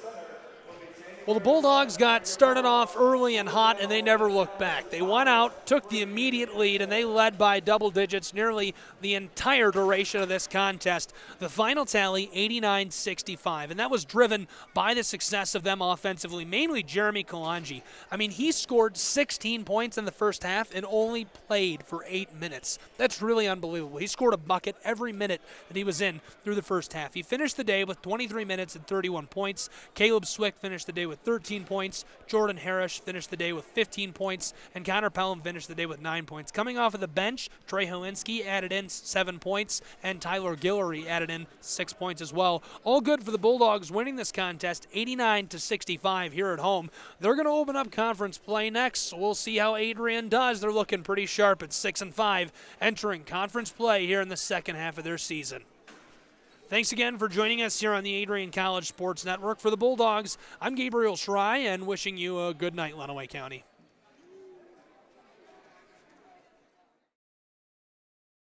Well, the Bulldogs got started off early and hot, and they never looked back. They went out, took the immediate lead, and they led by double digits nearly the entire duration of this contest. The final tally, 89-65, and that was driven by the success of them offensively, mainly Jeremy Kalanji. I mean, he scored 16 points in the first half and only played for 8 minutes. That's really unbelievable. He scored a bucket every minute that he was in through the first half. He finished the day with 23 minutes and 31 points. Caleb Swick finished the day with 13 points. Jordan Harris finished the day with 15 points. And Connor Pelham finished the day with 9 points. Coming off of the bench, Trey Helinski added in 7 points. And Tyler Guillory added in 6 points as well. All good for the Bulldogs winning this contest, 89-65 here at home. They're going to open up conference play next. So we'll see how Adrian does. They're looking pretty sharp at 6-5, entering conference play here in the second half of their season. Thanks again for joining us here on the Adrian College Sports Network. For the Bulldogs, I'm Gabriel Schrei, and wishing you a good night, Lenawee County.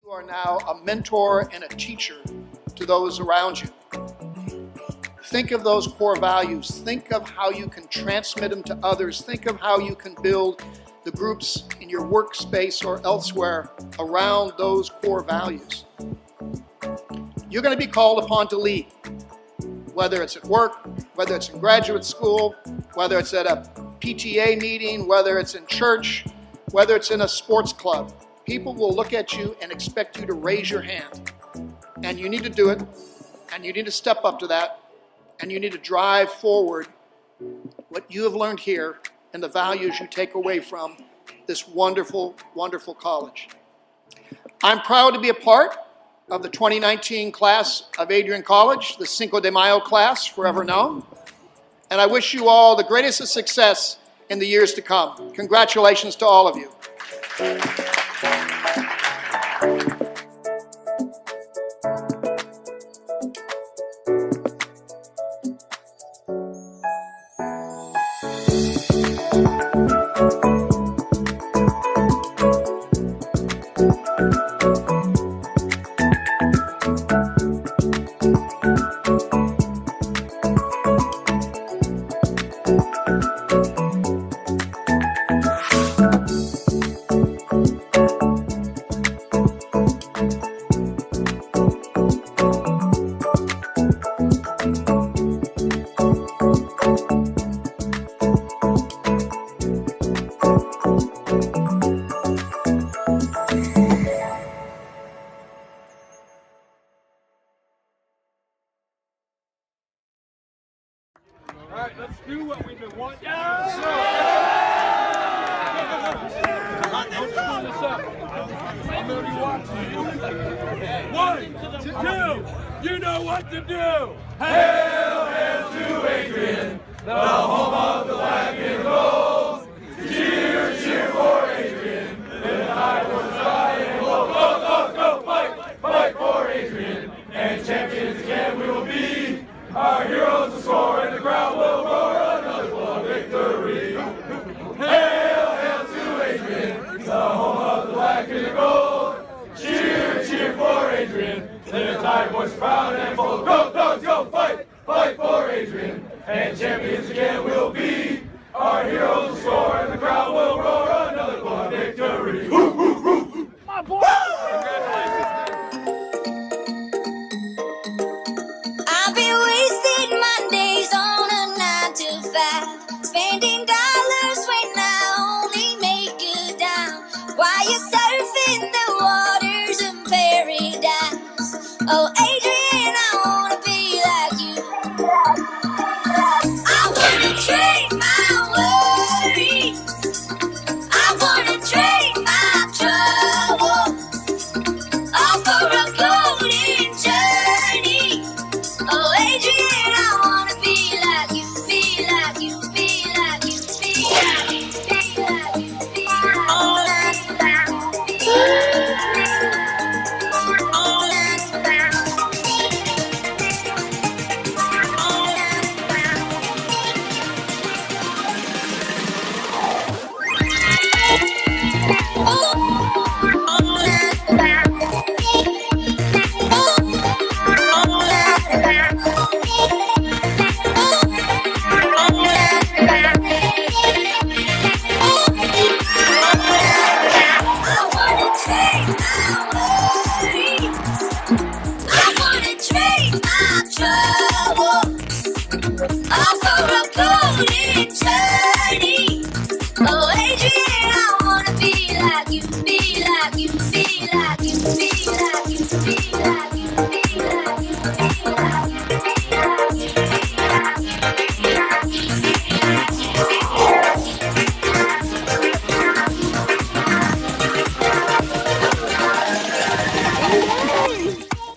You are now a mentor and a teacher to those around you. Think of those core values. Think of how you can transmit them to others. Think of how you can build the groups in your workspace or elsewhere around those core values. You're going to be called upon to lead, whether it's at work, whether it's in graduate school, whether it's at a PTA meeting, whether it's in church, whether it's in a sports club. People will look at you and expect you to raise your hand. And you need to do it, and you need to step up to that, and you need to drive forward what you have learned here and the values you take away from this wonderful, wonderful college. I'm proud to be a part of the 2019 class of Adrian College, the Cinco de Mayo class, forever known. And I wish you all the greatest of success in the years to come. Congratulations to all of you. All right, let's do what we've been wanting. Let's pull this up. I'm going to be watching you. 1, 2, you know what to do. Hail, hail to Adrian, the home of the black and gold. Cheer, cheer for Adrian, and I will try and go, go, go, go, fight, fight for Adrian, and champions again we will be. Our heroes will score and the crowd will roar another blood victory. Hail, hail to Adrian, the home of the black and the gold. Cheer, cheer for Adrian, the Tiger boys proud and bold. Go, dogs, go, fight, fight for Adrian, and champions again we'll be. Our heroes will score and the crowd will roar another blood victory. My boy! I've been wasting Mondays on a 9 to 5, spending dollars when I only make a dime, while you're surfing the waters of paradise. Oh, Adrian, I wanna be like you. I wanna trade my worries, I wanna trade my trouble, all for a golden journey. Oh, Adrian, I wanna be like you, be like you, be like you, be like you, be like you, be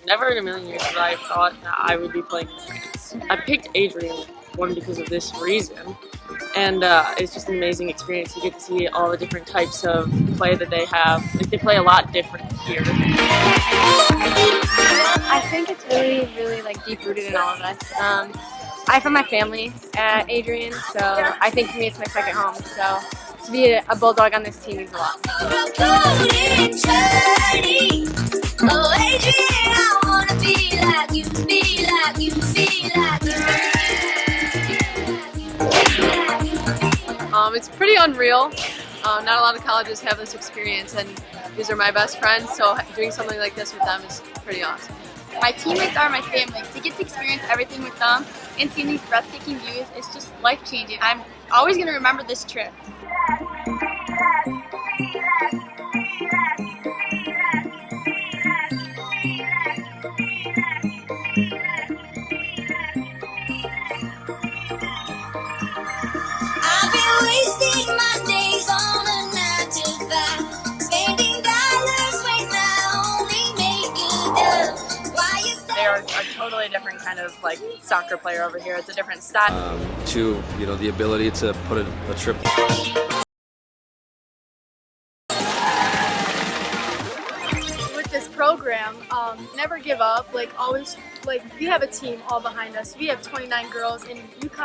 Never in a million years would I have thought that I would be playing tennis. I picked Adrian, one, because of this reason, and it's just an amazing experience. You get to see all the different types of play that they have. Like, they play a lot different here. I think it's really like deep-rooted in all of us. I found my family at Adrian, so I think for me it's my second home. So to be a Bulldog on this team means a lot. Oh, Adrian, I wanna be like you, be like you, be like you. It's pretty unreal. Not a lot of colleges have this experience, and these are my best friends, so doing something like this with them is pretty awesome. My teammates are my family. To get to experience everything with them and seeing these breathtaking views is just life-changing. I'm always going to remember this trip. I've been wasting Mondays on a 9 to 5, spending dollars when I only make a dime. Why you They are a totally different kind of like soccer player over here. It's a different style. To the ability to put a triple. With this program, never give up. Like always, like we have a team all behind us. We have 29 girls, and you come